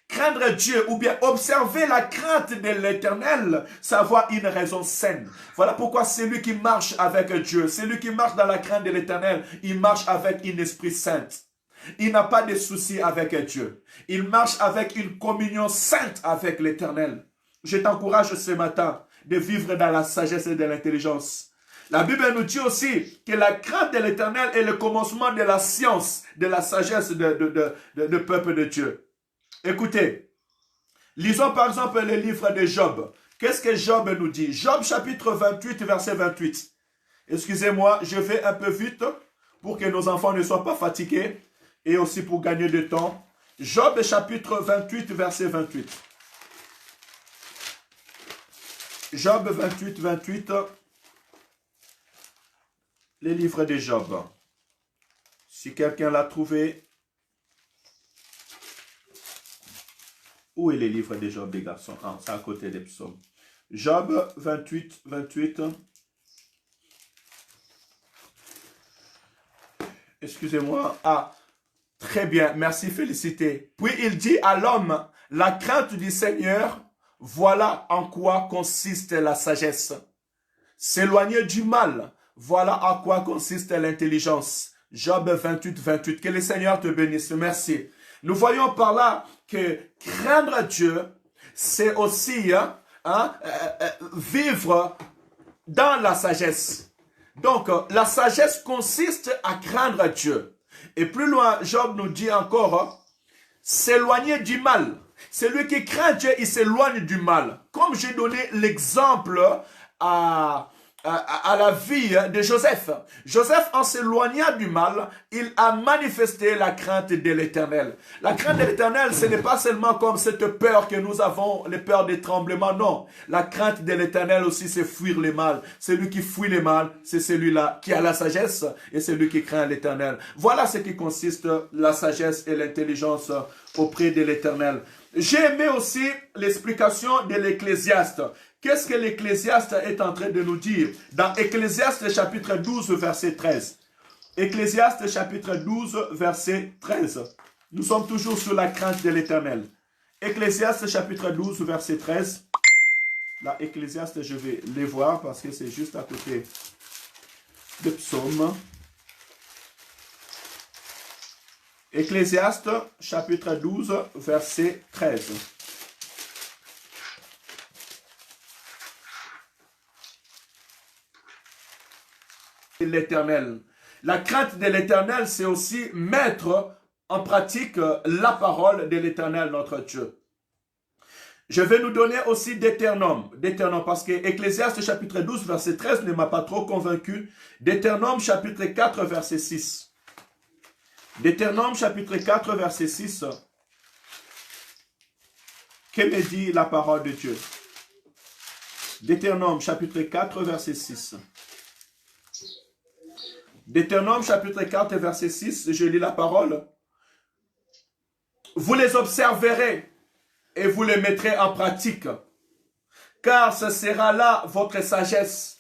A: Craindre Dieu ou bien observer la crainte de l'Éternel, c'est avoir une raison saine. Voilà pourquoi celui qui marche avec Dieu, celui qui marche dans la crainte de l'Éternel, il marche avec un esprit saint. Il n'a pas de soucis avec Dieu. Il marche avec une communion sainte avec l'Éternel. Je t'encourage ce matin de vivre dans la sagesse et de l'intelligence. La Bible nous dit aussi que la crainte de l'Éternel est le commencement de la science, de la sagesse de peuple de Dieu. Écoutez, lisons par exemple le livre de Job. Qu'est-ce que Job nous dit? Job chapitre 28, verset 28. Excusez-moi, je vais un peu vite pour que nos enfants ne soient pas fatigués et aussi pour gagner du temps. Job chapitre 28, verset 28. Job 28, 28. Les livres de Job. Si quelqu'un l'a trouvé. Où est les livres de Job, les garçons? Ah, c'est à côté des psaumes. Job 28, 28. Excusez-moi. Ah, très bien. Merci, félicité. Puis il dit à l'homme, la crainte du Seigneur, voilà en quoi consiste la sagesse. S'éloigner du mal, voilà en quoi consiste l'intelligence. Job 28, 28. Que le Seigneur te bénisse. Merci. Nous voyons par là que craindre Dieu, c'est aussi vivre dans la sagesse. Donc, la sagesse consiste à craindre Dieu. Et plus loin, Job nous dit encore, s'éloigner du mal. Celui qui craint Dieu, il s'éloigne du mal. Comme j'ai donné l'exemple à la vie de Joseph. Joseph, en s'éloignant du mal, il a manifesté la crainte de l'Éternel. La crainte de l'Éternel, ce n'est pas seulement comme cette peur que nous avons, les peurs des tremblements, non. La crainte de l'Éternel aussi, c'est fuir le mal. Celui qui fuit le mal, c'est celui-là qui a la sagesse et celui qui craint l'Éternel. Voilà ce qui consiste la sagesse et l'intelligence auprès de l'Éternel. J'ai aimé aussi l'explication de l'Ecclésiaste. Qu'est-ce que l'Ecclésiaste est en train de nous dire? Dans Ecclésiaste chapitre 12, verset 13. Ecclésiaste chapitre 12, verset 13. Nous sommes toujours sur la crainte de l'Éternel. Ecclésiaste chapitre 12, verset 13. Là, Ecclésiaste, je vais les voir parce que c'est juste à côté de Psaume. Ecclésiaste chapitre 12, verset 13. L'Éternel. La crainte de l'Éternel, c'est aussi mettre en pratique la parole de l'Éternel, notre Dieu. Je vais nous donner aussi Deutéronome, parce que Ecclésiaste chapitre 12, verset 13 ne m'a pas trop convaincu. Deutéronome chapitre 4, verset 6. Deutéronome chapitre 4, verset 6. Que me dit la parole de Dieu? Deutéronome chapitre 4, verset 6. Deutéronome chapitre 4, verset 6, je lis la parole. Vous les observerez et vous les mettrez en pratique, car ce sera là votre sagesse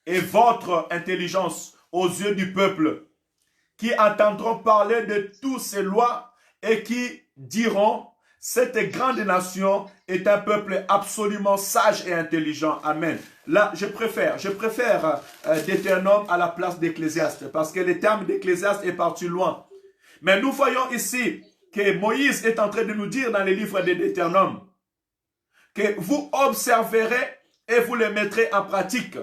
A: et votre intelligence aux yeux du peuple, qui entendront parler de toutes ces lois et qui diront, cette grande nation est un peuple absolument sage et intelligent. Amen. Là, je préfère Deutéronome à la place d'Ecclésiaste, parce que le terme d'Ecclésiaste est parti loin. Mais nous voyons ici que Moïse est en train de nous dire dans les livres de Deutéronome que vous observerez et vous les mettrez en pratique.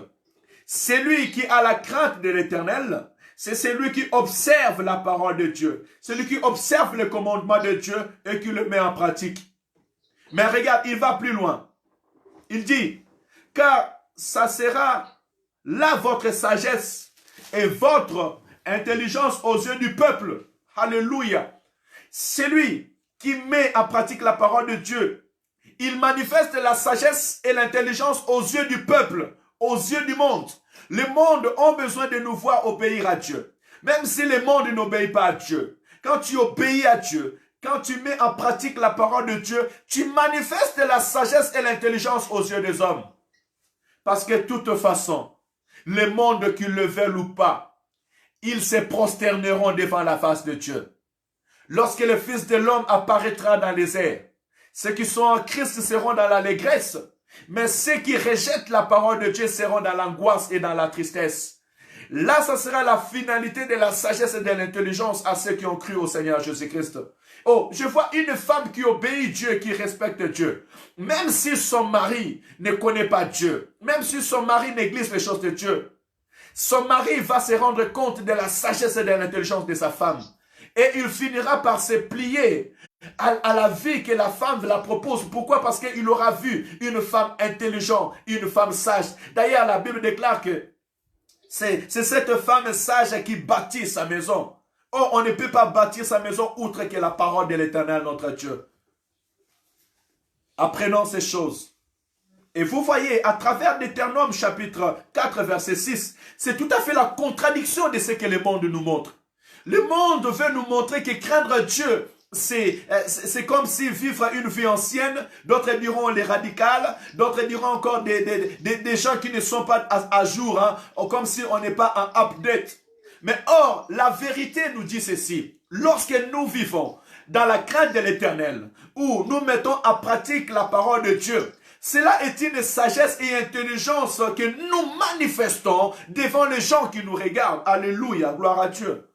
A: Celui qui a la crainte de l'Éternel, c'est celui qui observe la parole de Dieu. Celui qui observe le commandement de Dieu et qui le met en pratique. Mais regarde, il va plus loin. Il dit, car ça sera là votre sagesse et votre intelligence aux yeux du peuple. Alléluia. Celui qui met en pratique la parole de Dieu, il manifeste la sagesse et l'intelligence aux yeux du peuple, aux yeux du monde. Le monde a besoin de nous voir obéir à Dieu. Même si le monde n'obéit pas à Dieu. Quand tu obéis à Dieu, quand tu mets en pratique la parole de Dieu, tu manifestes la sagesse et l'intelligence aux yeux des hommes. Parce que de toute façon, le monde qu'ils le veulent ou pas, ils se prosterneront devant la face de Dieu. Lorsque le Fils de l'homme apparaîtra dans les airs, ceux qui sont en Christ seront dans l'allégresse. Mais ceux qui rejettent la parole de Dieu seront dans l'angoisse et dans la tristesse. Là, ça sera la finalité de la sagesse et de l'intelligence à ceux qui ont cru au Seigneur Jésus-Christ. Oh, je vois une femme qui obéit Dieu, qui respecte Dieu. Même si son mari ne connaît pas Dieu, même si son mari néglige les choses de Dieu, son mari va se rendre compte de la sagesse et de l'intelligence de sa femme. Et il finira par se plier à la vie que la femme la propose. Pourquoi? Parce qu'il aura vu une femme intelligente, une femme sage. D'ailleurs, la Bible déclare que c'est cette femme sage qui bâtit sa maison. Oh, on ne peut pas bâtir sa maison outre que la parole de l'Éternel, notre Dieu. Apprenons ces choses. Et vous voyez, à travers Deutéronome chapitre 4, verset 6, c'est tout à fait la contradiction de ce que le monde nous montre. Le monde veut nous montrer que craindre Dieu, c'est comme si vivre une vie ancienne. D'autres diront les radicales, d'autres diront encore des gens qui ne sont pas à jour, hein, comme si on n'est pas en update. Mais or, la vérité nous dit ceci. Lorsque nous vivons dans la crainte de l'Éternel, où nous mettons en pratique la parole de Dieu, cela est une sagesse et intelligence que nous manifestons devant les gens qui nous regardent. Alléluia, gloire à Dieu.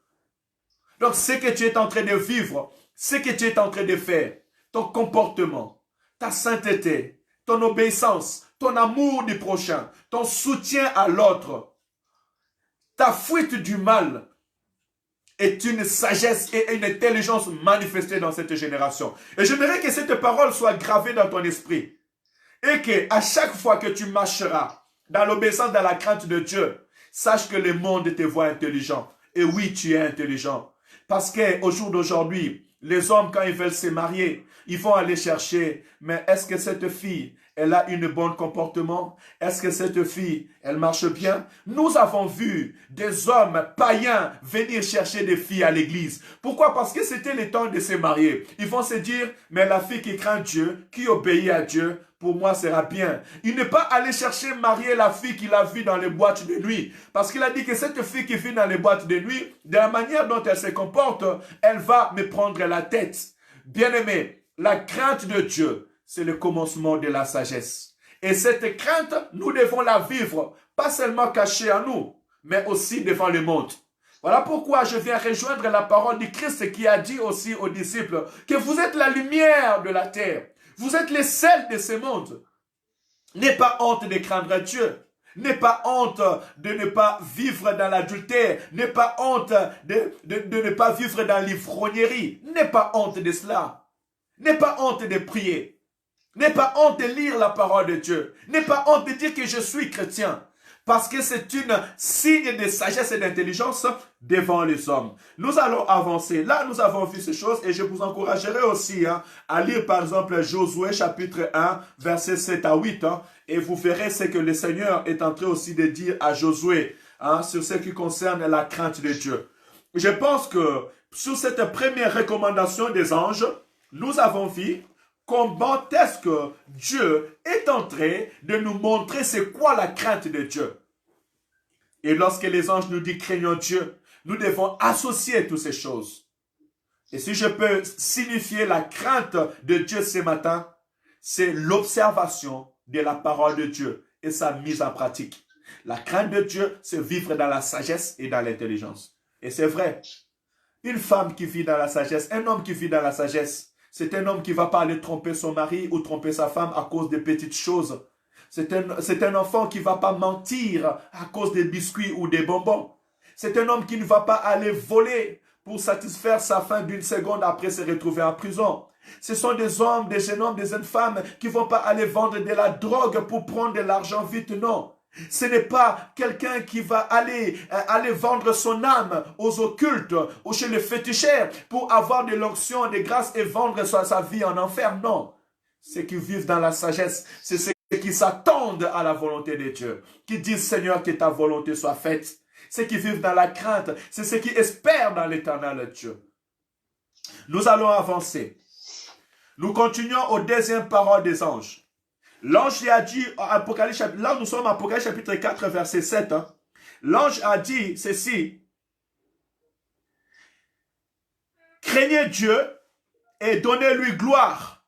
A: Donc, ce que tu es en train de vivre, ce que tu es en train de faire, ton comportement, ta sainteté, ton obéissance, ton amour du prochain, ton soutien à l'autre, ta fuite du mal est une sagesse et une intelligence manifestée dans cette génération. Et j'aimerais que cette parole soit gravée dans ton esprit. Et que à chaque fois que tu marcheras dans l'obéissance, dans la crainte de Dieu, sache que le monde te voit intelligent. Et oui, tu es intelligent. Parce qu'au jour d'aujourd'hui, les hommes, quand ils veulent se marier, ils vont aller chercher, mais est-ce que cette fille, elle a un bon comportement? Est-ce que cette fille, elle marche bien? Nous avons vu des hommes païens venir chercher des filles à l'église. Pourquoi? Parce que c'était le temps de se marier. Ils vont se dire, mais la fille qui craint Dieu, qui obéit à Dieu, pour moi sera bien. Il n'est pas allé chercher marier la fille qu'il a vue dans les boîtes de nuit. Parce qu'il a dit que cette fille qui vit dans les boîtes de nuit, de la manière dont elle se comporte, elle va me prendre la tête. Bien-aimé, la crainte de Dieu, c'est le commencement de la sagesse. Et cette crainte, nous devons la vivre, pas seulement cachée à nous, mais aussi devant le monde. Voilà pourquoi je viens rejoindre la parole du Christ qui a dit aussi aux disciples que vous êtes la lumière de la terre. Vous êtes les sels de ce monde. N'aie pas honte de craindre Dieu. N'aie pas honte de ne pas vivre dans l'adultère. N'aie pas honte de ne pas vivre dans l'ivrognerie. N'aie pas honte de cela. N'aie pas honte de prier. N'aie pas honte de lire la parole de Dieu. N'aie pas honte de dire que je suis chrétien. Parce que c'est un signe de sagesse et d'intelligence devant les hommes. Nous allons avancer. Là, nous avons vu ces choses et je vous encouragerai aussi à lire par exemple Josué chapitre 1, versets 7 à 8. Et vous verrez ce que le Seigneur est en train aussi de dire à Josué sur ce qui concerne la crainte de Dieu. Je pense que sur cette première recommandation des anges, nous avons vu comment est-ce que Dieu est en train de nous montrer c'est quoi la crainte de Dieu. Et lorsque les anges nous disent craignons Dieu, nous devons associer toutes ces choses. Et si je peux signifier la crainte de Dieu ce matin, c'est l'observation de la parole de Dieu et sa mise en pratique. La crainte de Dieu, c'est vivre dans la sagesse et dans l'intelligence. Et c'est vrai, une femme qui vit dans la sagesse, un homme qui vit dans la sagesse, c'est un homme qui ne va pas aller tromper son mari ou tromper sa femme à cause de petites choses. C'est un enfant qui ne va pas mentir à cause des biscuits ou des bonbons. C'est un homme qui ne va pas aller voler pour satisfaire sa faim d'une seconde après se retrouver en prison. Ce sont des hommes, des jeunes hommes, des jeunes femmes qui ne vont pas aller vendre de la drogue pour prendre de l'argent vite, non. Ce n'est pas quelqu'un qui va aller vendre son âme aux occultes ou chez les féticheurs pour avoir de l'onction, de grâce et vendre sa vie en enfer. Non. Ceux qui vivent dans la sagesse, c'est ceux qui s'attendent à la volonté de Dieu, qui disent Seigneur que ta volonté soit faite. Ceux qui vivent dans la crainte, c'est ceux qui espèrent dans l'éternel Dieu. Nous allons avancer. Nous continuons aux deuxièmes paroles des anges. L'ange lui a dit, Apocalypse, là nous sommes à Apocalypse chapitre 4, verset 7. L'ange a dit ceci. Craignez Dieu et donnez-lui gloire.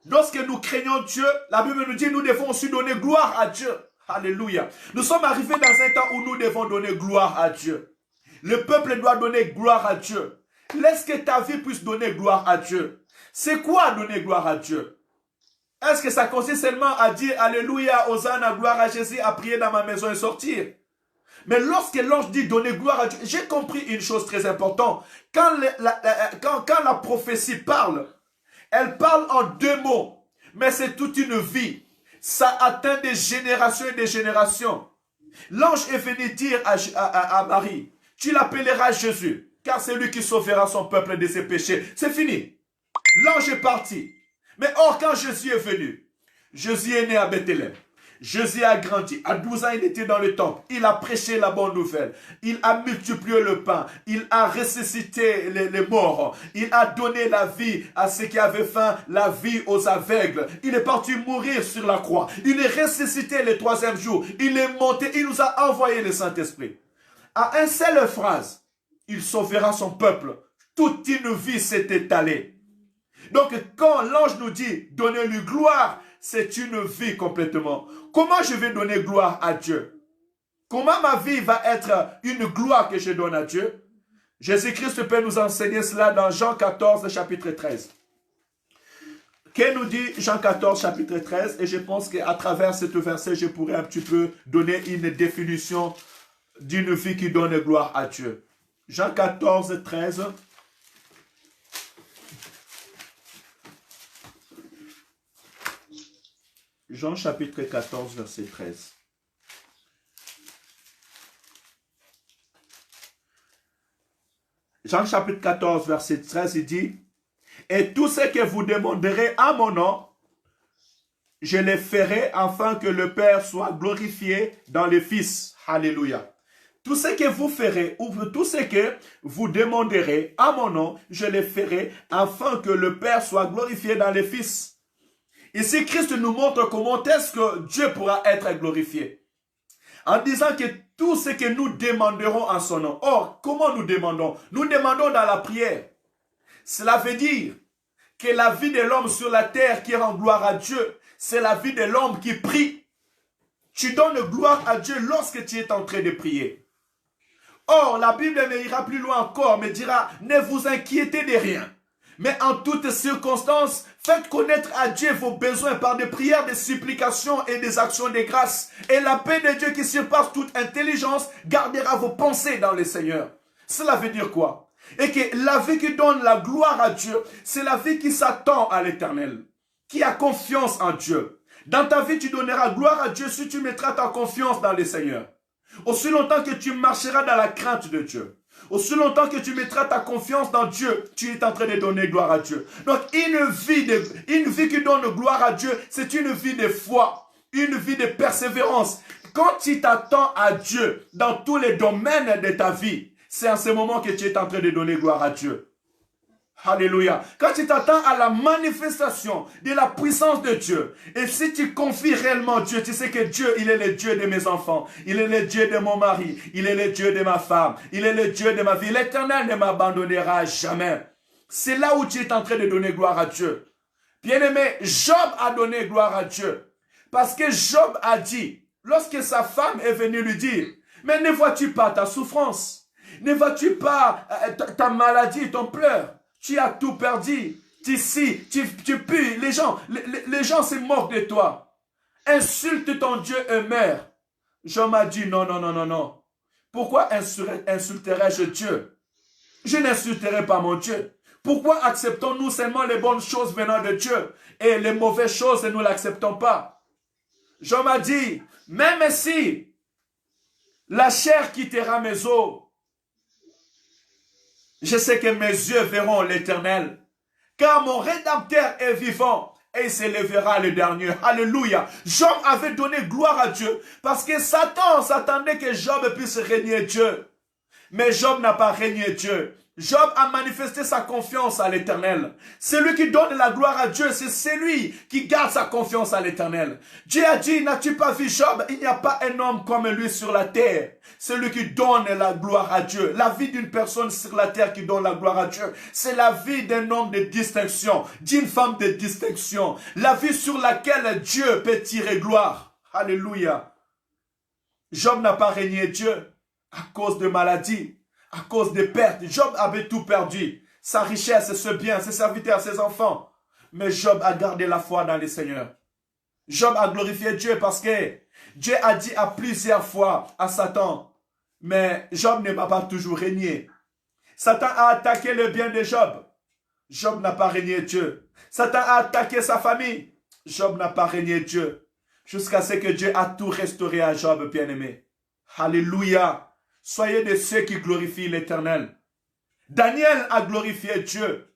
A: Lorsque nous craignons Dieu, la Bible nous dit nous devons aussi donner gloire à Dieu. Alléluia. Nous sommes arrivés dans un temps où nous devons donner gloire à Dieu. Le peuple doit donner gloire à Dieu. Laisse que ta vie puisse donner gloire à Dieu. C'est quoi donner gloire à Dieu? Est-ce que ça consiste seulement à dire Alléluia, Hosanna, gloire à Jésus, à prier dans ma maison et sortir? Mais lorsque l'ange dit donner gloire à Dieu, j'ai compris une chose très importante. Quand la prophétie parle, elle parle en deux mots, mais c'est toute une vie. Ça atteint des générations et des générations. L'ange est venu dire à Marie, tu l'appelleras Jésus, car c'est lui qui sauvera son peuple de ses péchés. C'est fini. L'ange est parti. Mais or, quand Jésus est venu, Jésus est né à Bethléem. Jésus a grandi. À 12 ans, il était dans le temple. Il a prêché la bonne nouvelle. Il a multiplié le pain. Il a ressuscité les morts. Il a donné la vie à ceux qui avaient faim, la vie aux aveugles. Il est parti mourir sur la croix. Il est ressuscité le troisième jour. Il est monté. Il nous a envoyé le Saint-Esprit. À une seule phrase, il sauvera son peuple. Toute une vie s'est étalée. Donc, quand l'ange nous dit « donnez-lui gloire », c'est une vie complètement. Comment je vais donner gloire à Dieu? Comment ma vie va être une gloire que je donne à Dieu? Jésus-Christ peut nous enseigner cela dans Jean 14, chapitre 13. Qu'est-ce nous dit Jean 14, chapitre 13? Et je pense qu'à travers ce verset, je pourrais un petit peu donner une définition d'une vie qui donne gloire à Dieu. Jean 14, 13. Jean chapitre 14, verset 13. Jean chapitre 14, verset 13, il dit, « Et tout ce que vous demanderez à mon nom, je le ferai afin que le Père soit glorifié dans le Fils. » Alléluia. Tout ce que vous ferez, ou tout ce que vous demanderez à mon nom, je le ferai afin que le Père soit glorifié dans le Fils. Ici, Christ nous montre comment est-ce que Dieu pourra être glorifié. En disant que tout ce que nous demanderons en son nom. Or, comment nous demandons? Nous demandons dans la prière. Cela veut dire que la vie de l'homme sur la terre qui rend gloire à Dieu, c'est la vie de l'homme qui prie. Tu donnes gloire à Dieu lorsque tu es en train de prier. Or, la Bible me ira plus loin encore, me dira, ne vous inquiétez de rien. Mais en toutes circonstances, faites connaître à Dieu vos besoins par des prières, des supplications et des actions de grâce. Et la paix de Dieu qui surpasse toute intelligence gardera vos pensées dans le Seigneur. Cela veut dire quoi? Et que la vie qui donne la gloire à Dieu, c'est la vie qui s'attend à l'Éternel, qui a confiance en Dieu. Dans ta vie, tu donneras gloire à Dieu si tu mettras ta confiance dans le Seigneur. Aussi longtemps que tu marcheras dans la crainte de Dieu. Aussi longtemps que tu mettras ta confiance dans Dieu, tu es en train de donner gloire à Dieu. Donc, une vie qui donne gloire à Dieu, c'est une vie de foi, une vie de persévérance. Quand tu t'attends à Dieu dans tous les domaines de ta vie, c'est en ce moment que tu es en train de donner gloire à Dieu. Alléluia. Quand tu t'attends à la manifestation de la puissance de Dieu, et si tu confies réellement Dieu, tu sais que Dieu, il est le Dieu de mes enfants, il est le Dieu de mon mari, il est le Dieu de ma femme, il est le Dieu de ma vie. L'Éternel ne m'abandonnera jamais. C'est là où tu es en train de donner gloire à Dieu. Bien-aimé, Job a donné gloire à Dieu. Parce que Job a dit, lorsque sa femme est venue lui dire, mais ne vois-tu pas ta souffrance? Ne vois-tu pas ta maladie, ton pleur? Tu as tout perdu. Tu pues. Les gens se moquent de toi. Insulte ton Dieu et meurs. Job m'a dit non, non, non, non, non. Pourquoi insulterais-je Dieu? Je n'insulterai pas mon Dieu. Pourquoi acceptons-nous seulement les bonnes choses venant de Dieu et les mauvaises choses et nous ne l'acceptons pas? Job m'a dit, même si la chair quittera mes os, je sais que mes yeux verront l'Éternel, car mon Rédempteur est vivant et il s'élèvera le dernier. Alléluia. Job avait donné gloire à Dieu parce que Satan s'attendait que Job puisse régner Dieu. Mais Job n'a pas régné Dieu. Job a manifesté sa confiance à l'Éternel. Celui qui donne la gloire à Dieu, c'est celui qui garde sa confiance à l'Éternel. Dieu a dit, n'as-tu pas vu Job? Il n'y a pas un homme comme lui sur la terre. Celui qui donne la gloire à Dieu. La vie d'une personne sur la terre qui donne la gloire à Dieu, c'est la vie d'un homme de distinction, d'une femme de distinction. La vie sur laquelle Dieu peut tirer gloire. Alléluia. Job n'a pas régné Dieu à cause de maladie. À cause des pertes, Job avait tout perdu. Sa richesse, ses biens, ses serviteurs, ses enfants. Mais Job a gardé la foi dans le Seigneur. Job a glorifié Dieu parce que Dieu a dit à plusieurs fois à Satan, mais Job ne m'a pas toujours régné. Satan a attaqué le bien de Job. Job n'a pas régné Dieu. Satan a attaqué sa famille. Job n'a pas régné Dieu. Jusqu'à ce que Dieu a tout restauré à Job, bien-aimé. Alléluia. Soyez de ceux qui glorifient l'Éternel. Daniel a glorifié Dieu.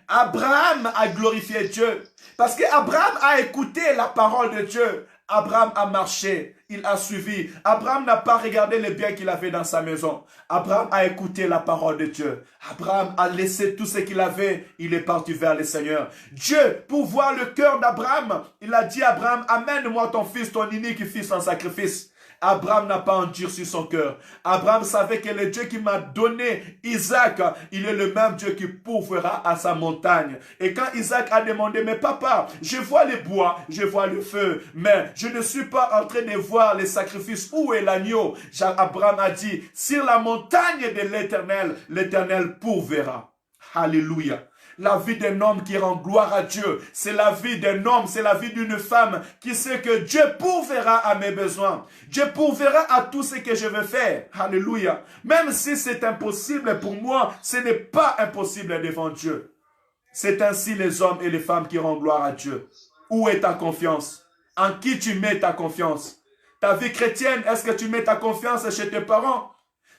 A: Abraham a glorifié Dieu. Parce qu'Abraham a écouté la parole de Dieu. Abraham a marché. Il a suivi. Abraham n'a pas regardé les biens qu'il avait dans sa maison. Abraham a écouté la parole de Dieu. Abraham a laissé tout ce qu'il avait. Il est parti vers le Seigneur. Dieu, pour voir le cœur d'Abraham, il a dit à Abraham, amène-moi ton fils, ton unique fils en sacrifice. Abraham n'a pas endurci son cœur. Abraham savait que le Dieu qui m'a donné Isaac, il est le même Dieu qui pourvoira à sa montagne. Et quand Isaac a demandé, mais papa, je vois les bois, je vois le feu, mais je ne suis pas en train de voir les sacrifices. Où est l'agneau? Abraham a dit, sur la montagne de l'Éternel, l'Éternel pourverra. Alléluia. La vie d'un homme qui rend gloire à Dieu, c'est la vie d'un homme, c'est la vie d'une femme qui sait que Dieu pourverra à mes besoins. Dieu pourverra à tout ce que je veux faire. Alléluia. Même si c'est impossible pour moi, ce n'est pas impossible devant Dieu. C'est ainsi les hommes et les femmes qui rendent gloire à Dieu. Où est ta confiance? En qui tu mets ta confiance? Ta vie chrétienne, est-ce que tu mets ta confiance chez tes parents?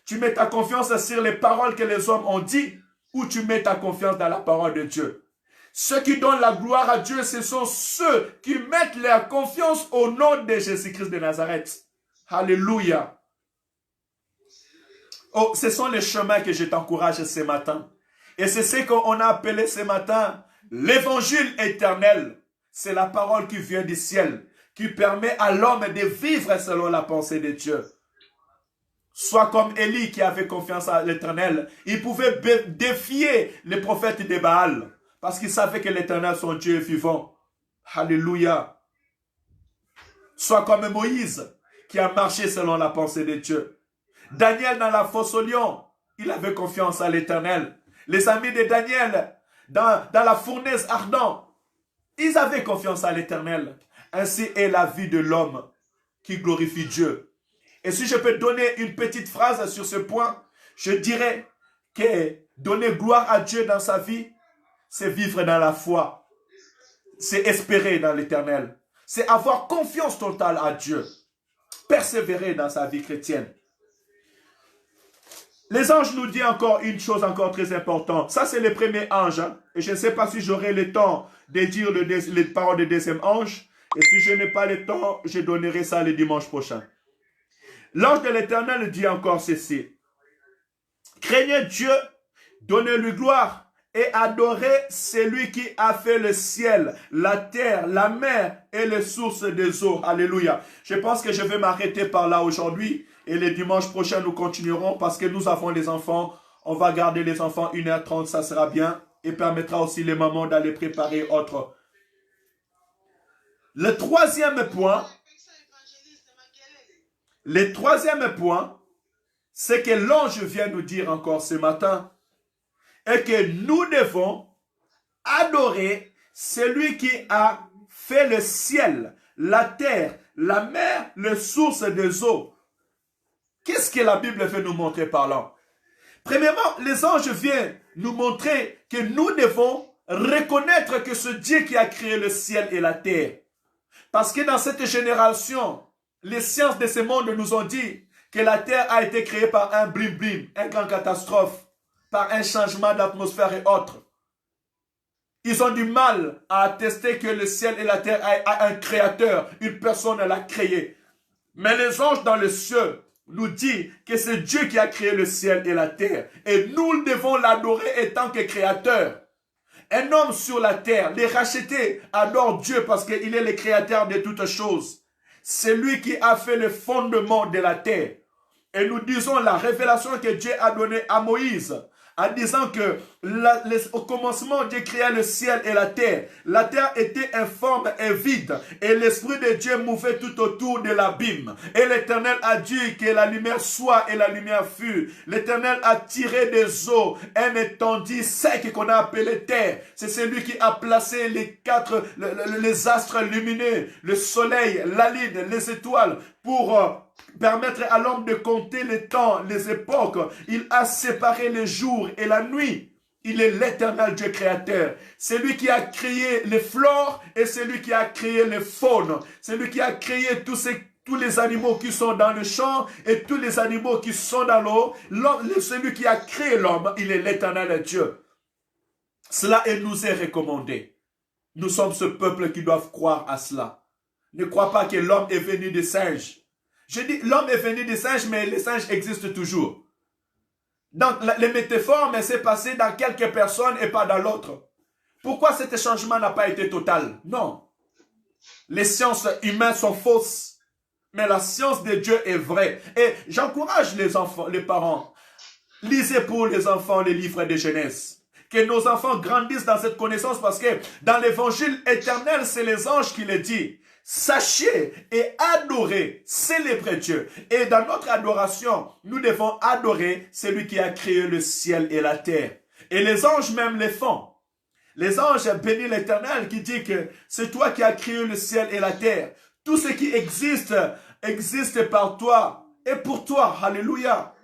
A: Tu mets ta confiance sur les paroles que les hommes ont dit? Ou tu mets ta confiance dans la parole de Dieu? Ceux qui donnent la gloire à Dieu, ce sont ceux qui mettent leur confiance au nom de Jésus-Christ de Nazareth. Alléluia. Oh, ce sont les chemins que je t'encourage ce matin. Et c'est ce qu'on a appelé ce matin l'évangile éternel. C'est la parole qui vient du ciel, qui permet à l'homme de vivre selon la pensée de Dieu. Soit comme Élie qui avait confiance à l'Éternel. Il pouvait défier les prophètes de Baal. Parce qu'il savait que l'Éternel, son Dieu, est vivant. Alléluia. Soit comme Moïse qui a marché selon la pensée de Dieu. Daniel dans la fosse au lion, il avait confiance à l'Éternel. Les amis de Daniel dans la fournaise ardente, ils avaient confiance à l'Éternel. Ainsi est la vie de l'homme qui glorifie Dieu. Et si je peux donner une petite phrase sur ce point, je dirais que donner gloire à Dieu dans sa vie, c'est vivre dans la foi. C'est espérer dans l'Éternel. C'est avoir confiance totale à Dieu. Persévérer dans sa vie chrétienne. Les anges nous disent encore une chose encore très importante. Ça, c'est le premier ange. Hein? Et je ne sais pas si j'aurai le temps de dire les paroles du deuxième ange. Et si je n'ai pas le temps, je donnerai ça le dimanche prochain. L'ange de l'Éternel dit encore ceci. Craignez Dieu, donnez-lui gloire et adorez celui qui a fait le ciel, la terre, la mer et les sources des eaux. Alléluia. Je pense que je vais m'arrêter par là aujourd'hui et le dimanche prochain nous continuerons parce que nous avons les enfants. On va garder les enfants 1h30, ça sera bien et permettra aussi les mamans d'aller préparer autre. Le troisième point, c'est que l'ange vient nous dire encore ce matin, est que nous devons adorer celui qui a fait le ciel, la terre, la mer, les sources des eaux. Qu'est-ce que la Bible veut nous montrer par là? Premièrement, les anges viennent nous montrer que nous devons reconnaître que ce Dieu qui a créé le ciel et la terre. Parce que dans cette génération, les sciences de ce monde nous ont dit que la terre a été créée par un blim-blim, une grande catastrophe, par un changement d'atmosphère et autres. Ils ont du mal à attester que le ciel et la terre a un créateur, une personne l'a créé. Mais les anges dans le ciel nous disent que c'est Dieu qui a créé le ciel et la terre. Et nous devons l'adorer étant que créateur. Un homme sur la terre, les rachetés, adore Dieu parce qu'il est le créateur de toutes choses. C'est lui qui a fait le fondement de la terre. Et nous disons la révélation que Dieu a donnée à Moïse, en disant que au commencement, Dieu créa le ciel et la terre. La terre était informe et vide. Et l'Esprit de Dieu mouvait tout autour de l'abîme. Et l'Éternel a dit que la lumière soit et la lumière fut. L'Éternel a tiré des eaux un étendue sec qu'on a appelé terre. C'est celui qui a placé les astres lumineux, le soleil, la lune, les étoiles pour permettre à l'homme de compter les temps, les époques. Il a séparé les jours et la nuit. Il est l'Éternel Dieu créateur. C'est lui qui a créé les flores et c'est lui qui a créé les faunes. C'est lui qui a créé tous les animaux qui sont dans le champ et tous les animaux qui sont dans l'eau. Celui qui a créé l'homme, il est l'Éternel Dieu. Cela nous est recommandé. Nous sommes ce peuple qui doit croire à cela. Ne crois pas que l'homme est venu des singes. Je dis, l'homme est venu des singes, mais les singes existent toujours. Donc, les métaphores, mais c'est passé dans quelques personnes et pas dans l'autre. Pourquoi cet changement n'a pas été total? Non. Les sciences humaines sont fausses. mais la science de Dieu est vraie. Et j'encourage les enfants, les parents, lisez pour les enfants les livres de Genèse. Que nos enfants grandissent dans cette connaissance parce que dans l'évangile éternel, c'est les anges qui le disent. Sachez et adorez, célébrez Dieu. Et dans notre adoration, nous devons adorer celui qui a créé le ciel et la terre. Et les anges même le font. Les anges bénissent l'Éternel qui dit que c'est toi qui as créé le ciel et la terre. Tout ce qui existe, existe par toi et pour toi. Alléluia.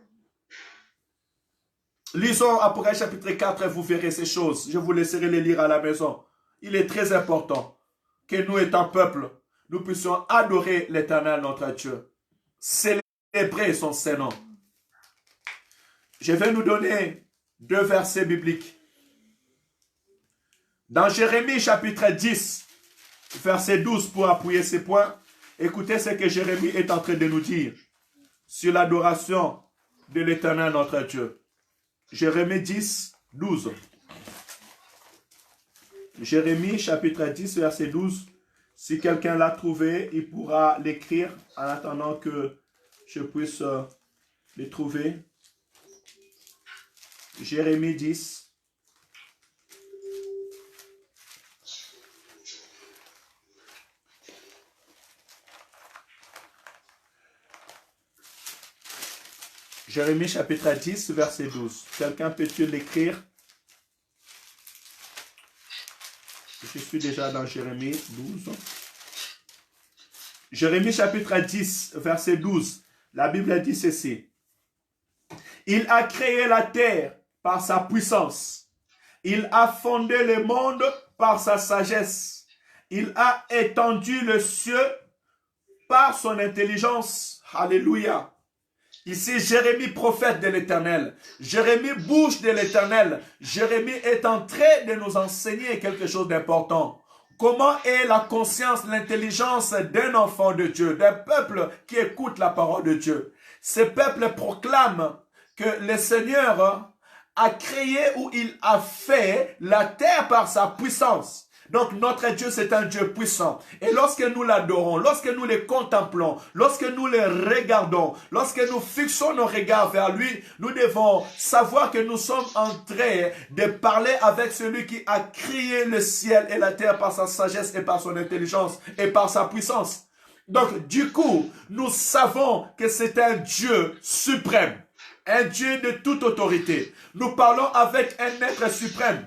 A: Lisons Apocalypse chapitre 4 et vous verrez ces choses. Je vous laisserai les lire à la maison. Il est très important que nous, étant peuple, nous puissions adorer l'Éternel, notre Dieu. Célébrer son Saint-Nom. Je vais nous donner 2 versets bibliques. Dans Jérémie chapitre 10, verset 12, pour appuyer ces points, écoutez ce que Jérémie est en train de nous dire sur l'adoration de l'Éternel, notre Dieu. Jérémie 10, 12. Jérémie chapitre 10, verset 12. Si quelqu'un l'a trouvé, il pourra l'écrire en attendant que je puisse le trouver. Jérémie 10. Jérémie chapitre 10, verset 12. Quelqu'un peut-il l'écrire? Je suis déjà dans Jérémie 12. Jérémie chapitre 10, verset 12. La Bible dit ceci. Il a créé la terre par sa puissance. Il a fondé le monde par sa sagesse. Il a étendu le ciel par son intelligence. Alléluia. Ici, Jérémie, prophète de l'Éternel. Jérémie, bouche de l'Éternel. Jérémie est en train de nous enseigner quelque chose d'important. Comment est la conscience, l'intelligence d'un enfant de Dieu, d'un peuple qui écoute la parole de Dieu. Ce peuple proclame que le Seigneur a créé ou il a fait la terre par sa puissance. Donc notre Dieu, c'est un Dieu puissant. Et lorsque nous l'adorons, lorsque nous le contemplons, lorsque nous le regardons, lorsque nous fixons nos regards vers lui, nous devons savoir que nous sommes en train de parler avec celui qui a créé le ciel et la terre par sa sagesse et par son intelligence et par sa puissance. Donc du coup, nous savons que c'est un Dieu suprême, un Dieu de toute autorité. Nous parlons avec un être suprême.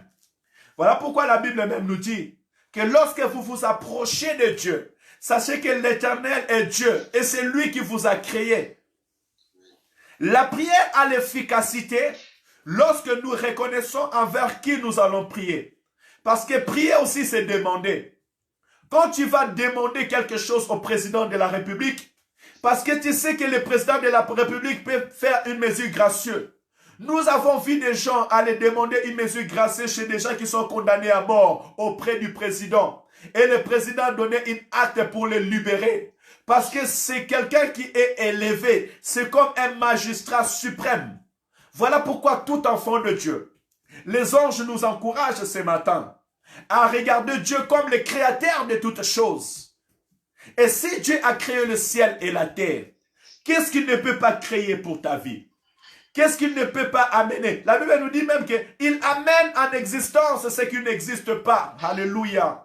A: Voilà pourquoi la Bible même nous dit que lorsque vous vous approchez de Dieu, sachez que l'Éternel est Dieu et c'est lui qui vous a créé. La prière a l'efficacité lorsque nous reconnaissons envers qui nous allons prier. Parce que prier aussi, c'est demander. Quand tu vas demander quelque chose au président de la République, parce que tu sais que le président de la République peut faire une mesure gracieuse. Nous avons vu des gens aller demander une mesure gracieuse chez des gens qui sont condamnés à mort auprès du président. Et le président donnait une acte pour les libérer. Parce que c'est quelqu'un qui est élevé. C'est comme un magistrat suprême. Voilà pourquoi tout enfant de Dieu, les anges nous encouragent ce matin à regarder Dieu comme le créateur de toutes choses. Et si Dieu a créé le ciel et la terre, qu'est-ce qu'il ne peut pas créer pour ta vie? Qu'est-ce qu'il ne peut pas amener? La Bible nous dit même qu'il amène en existence ce qui n'existe pas. Alléluia.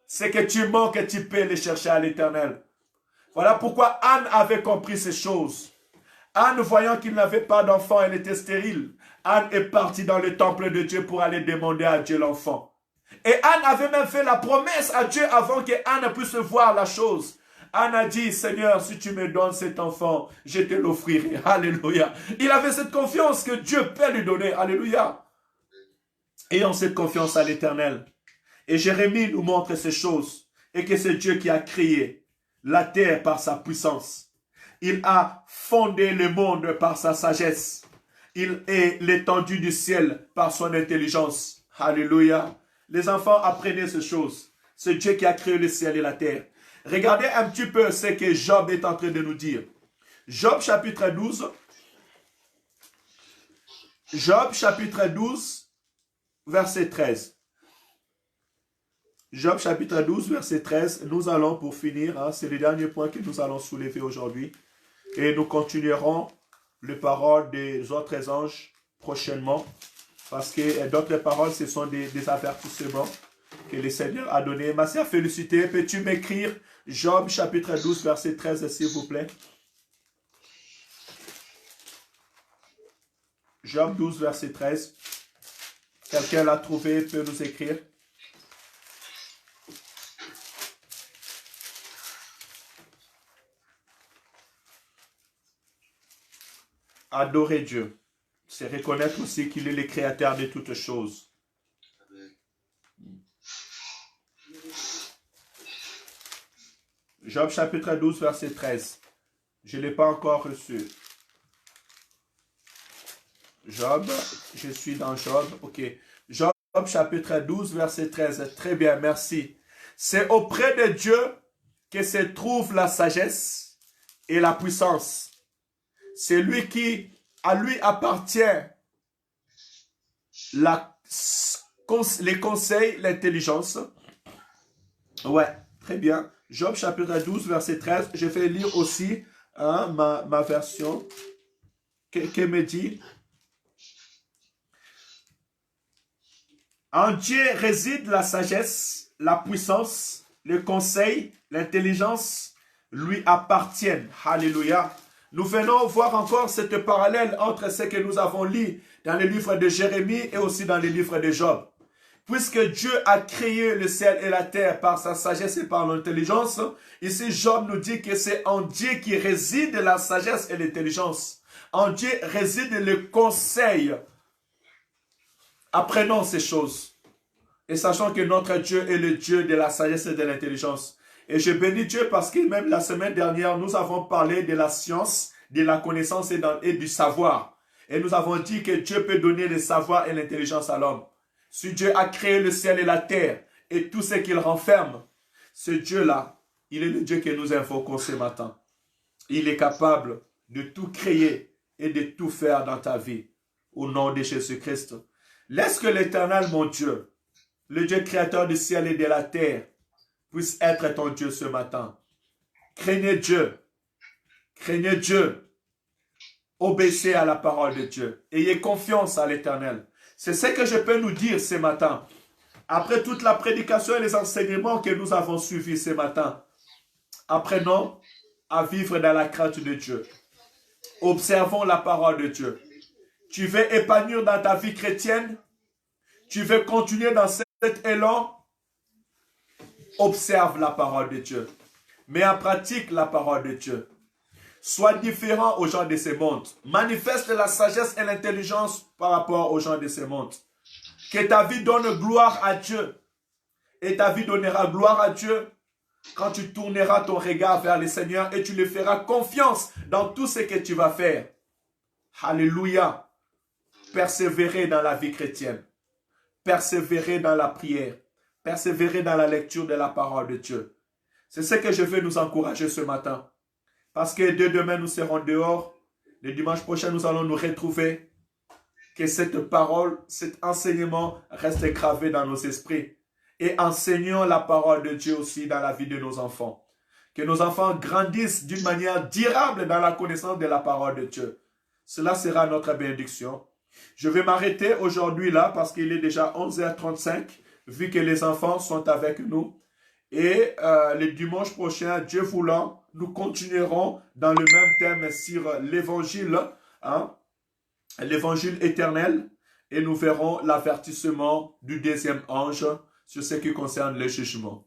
A: Ce que tu manques, tu peux les chercher à l'Éternel. Voilà pourquoi Anne avait compris ces choses. Anne, voyant qu'il n'avait pas d'enfant, elle était stérile. Anne est partie dans le temple de Dieu pour aller demander à Dieu l'enfant. Et Anne avait même fait la promesse à Dieu avant que Anne puisse voir la chose. Anne a dit, Seigneur, si tu me donnes cet enfant, je te l'offrirai. Alléluia. Il avait cette confiance que Dieu peut lui donner. Alléluia. Ayons cette confiance à l'Éternel. Et Jérémie nous montre ces choses. Et que c'est Dieu qui a créé la terre par sa puissance. Il a fondé le monde par sa sagesse. Il est l'étendue du ciel par son intelligence. Alléluia. Les enfants, apprenez ces choses. C'est Dieu qui a créé le ciel et la terre. Regardez un petit peu ce que Job est en train de nous dire. Job chapitre 12. Job chapitre 12, verset 13. Job chapitre 12, verset 13. Nous allons pour finir, hein, c'est le dernier point que nous allons soulever aujourd'hui. Et nous continuerons les paroles des autres anges prochainement. Parce que d'autres paroles, ce sont des avertissements que le Seigneur a donnés. Ma sœur Félicité, peux-tu m'écrire Job chapitre 12, verset 13, s'il vous plaît? Job 12, verset 13. Quelqu'un l'a trouvé, peut nous écrire. Adorer Dieu, c'est reconnaître aussi qu'il est le créateur de toutes choses. Job chapitre 12, verset 13. Je ne l'ai pas encore reçu. Job, je suis dans Job, ok. Job chapitre 12, verset 13. Très bien, merci. C'est auprès de Dieu que se trouve la sagesse et la puissance. C'est lui qui, à lui appartient les conseils, l'intelligence. Ouais, très bien. Job chapitre 12, verset 13. Je vais lire aussi hein, ma version. Que me dit? En Dieu réside la sagesse, la puissance, le conseil, l'intelligence lui appartiennent. Alléluia. Nous venons voir encore cette parallèle entre ce que nous avons lu dans les livres de Jérémie et aussi dans les livres de Job. Puisque Dieu a créé le ciel et la terre par sa sagesse et par l'intelligence, ici Job nous dit que c'est en Dieu qui réside la sagesse et l'intelligence. En Dieu réside le conseil. Apprenons ces choses et sachant que notre Dieu est le Dieu de la sagesse et de l'intelligence. Et je bénis Dieu parce que même la semaine dernière, nous avons parlé de la science, de la connaissance et du savoir. Et nous avons dit que Dieu peut donner le savoir et l'intelligence à l'homme. Si Dieu a créé le ciel et la terre et tout ce qu'il renferme, ce Dieu-là, il est le Dieu que nous invoquons ce matin. Il est capable de tout créer et de tout faire dans ta vie. Au nom de Jésus-Christ. Laisse que l'Éternel, mon Dieu, le Dieu créateur du ciel et de la terre, puisse être ton Dieu ce matin. Craignez Dieu. Craignez Dieu. Obéissez à la parole de Dieu. Ayez confiance à l'Éternel. C'est ce que je peux nous dire ce matin. Après toute la prédication et les enseignements que nous avons suivis ce matin, apprenons à vivre dans la crainte de Dieu. Observons la parole de Dieu. Tu veux épanouir dans ta vie chrétienne? Tu veux continuer dans cet élan? Observe la parole de Dieu. Mets en pratique la parole de Dieu. Sois différent aux gens de ce monde. Manifeste la sagesse et l'intelligence par rapport aux gens de ce monde. Que ta vie donne gloire à Dieu. Et ta vie donnera gloire à Dieu quand tu tourneras ton regard vers le Seigneur et tu lui feras confiance dans tout ce que tu vas faire. Alléluia. Persévérer dans la vie chrétienne. Persévérer dans la prière. Persévérer dans la lecture de la parole de Dieu. C'est ce que je veux nous encourager ce matin. Parce que dès demain, nous serons dehors. Le dimanche prochain, nous allons nous retrouver. Que cette parole, cet enseignement reste gravé dans nos esprits. Et enseignons la parole de Dieu aussi dans la vie de nos enfants. Que nos enfants grandissent d'une manière durable dans la connaissance de la parole de Dieu. Cela sera notre bénédiction. Je vais m'arrêter aujourd'hui là parce qu'il est déjà 11h35, vu que les enfants sont avec nous. Et le dimanche prochain, Dieu voulant, nous continuerons dans le même thème sur l'évangile, hein, l'évangile éternel, et nous verrons l'avertissement du deuxième ange sur ce qui concerne le jugement.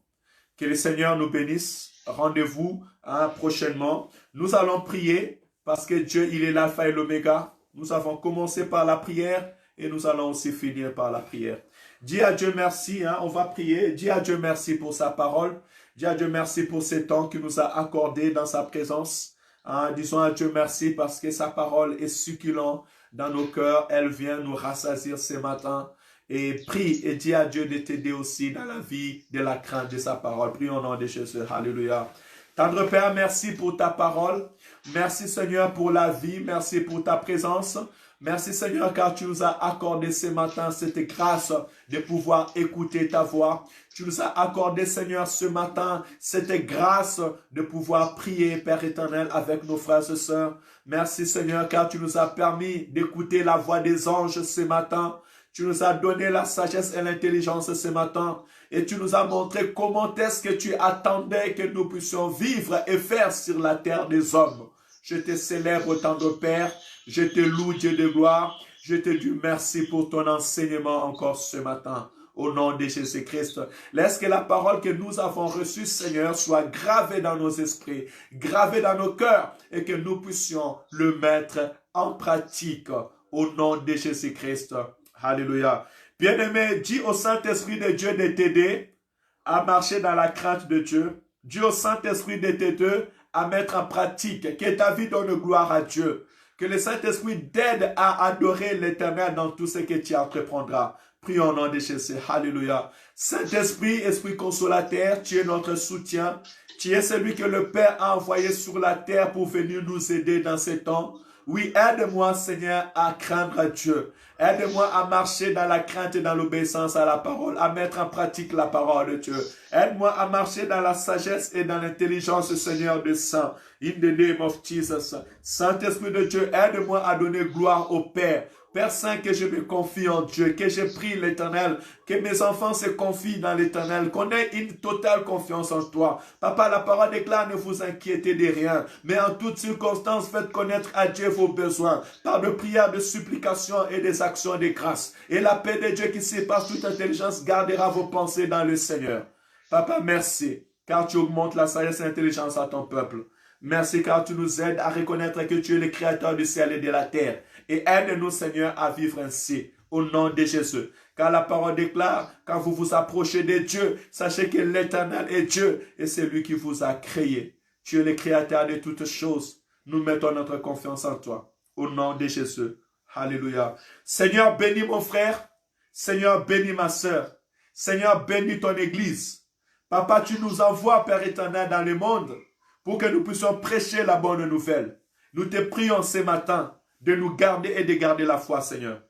A: Que le Seigneur nous bénisse. Rendez-vous hein, prochainement. Nous allons prier parce que Dieu, il est l'alpha et l'oméga. Nous avons commencé par la prière et nous allons aussi finir par la prière. Dis à Dieu merci, hein, on va prier. Dis à Dieu merci pour sa parole. Dis à Dieu merci pour ce temps qu'il nous a accordé dans sa présence. Hein, disons à Dieu merci parce que sa parole est succulente dans nos cœurs. Elle vient nous rassasier ce matin. Et prie et dis à Dieu de t'aider aussi dans la vie de la crainte de sa parole. Prie au nom de Jésus. Alléluia. Tendre Père, merci pour ta parole. Merci Seigneur pour la vie. Merci pour ta présence. Merci Seigneur car tu nous as accordé ce matin cette grâce de pouvoir écouter ta voix. Tu nous as accordé Seigneur ce matin cette grâce de pouvoir prier Père éternel avec nos frères et sœurs. Merci Seigneur car tu nous as permis d'écouter la voix des anges ce matin. Tu nous as donné la sagesse et l'intelligence ce matin. Et tu nous as montré comment est-ce que tu attendais que nous puissions vivre et faire sur la terre des hommes. Je te célèbre, tendre Père. Je te loue, Dieu de gloire. Je te dis merci pour ton enseignement encore ce matin. Au nom de Jésus-Christ, laisse que la parole que nous avons reçue, Seigneur, soit gravée dans nos esprits, gravée dans nos cœurs et que nous puissions le mettre en pratique. Au nom de Jésus-Christ. Alléluia. Bien-aimé, dis au Saint-Esprit de Dieu de t'aider à marcher dans la crainte de Dieu. Dis au Saint-Esprit de t'aider à mettre en pratique. Que ta vie donne gloire à Dieu. Que le Saint-Esprit t'aide à adorer l'Éternel dans tout ce que tu entreprendras. Prions au nom de Jésus. Alléluia. Saint-Esprit, Esprit consolateur, tu es notre soutien. Tu es celui que le Père a envoyé sur la terre pour venir nous aider dans ces temps. Oui, aide-moi, Seigneur, à craindre Dieu. Aide-moi à marcher dans la crainte et dans l'obéissance à la parole, à mettre en pratique la parole de Dieu. Aide-moi à marcher dans la sagesse et dans l'intelligence, Seigneur de Saint. In the name of Jesus. Saint-Esprit de Dieu, aide-moi à donner gloire au Père. Père Saint, que je me confie en Dieu, que je prie l'Éternel, que mes enfants se confient dans l'Éternel, qu'on ait une totale confiance en toi. Papa, la parole déclare, ne vous inquiétez de rien, mais en toutes circonstances, faites connaître à Dieu vos besoins, par de prières, de supplications et des actions de grâce. Et la paix de Dieu qui surpasse toute intelligence gardera vos pensées dans le Seigneur. Papa, merci, car tu augmentes la sagesse et l'intelligence à ton peuple. Merci car tu nous aides à reconnaître que tu es le créateur du ciel et de la terre. Et aide-nous, Seigneur, à vivre ainsi, au nom de Jésus. Car la parole déclare, quand vous vous approchez de Dieu, sachez que l'Éternel est Dieu et c'est lui qui vous a créé. Tu es le créateur de toutes choses. Nous mettons notre confiance en toi, au nom de Jésus. Alléluia. Seigneur, bénis mon frère. Seigneur, bénis ma sœur. Seigneur, bénis ton église. Papa, tu nous envoies, Père éternel, dans le monde pour que nous puissions prêcher la bonne nouvelle. Nous te prions ce matin de nous garder et de garder la foi, Seigneur.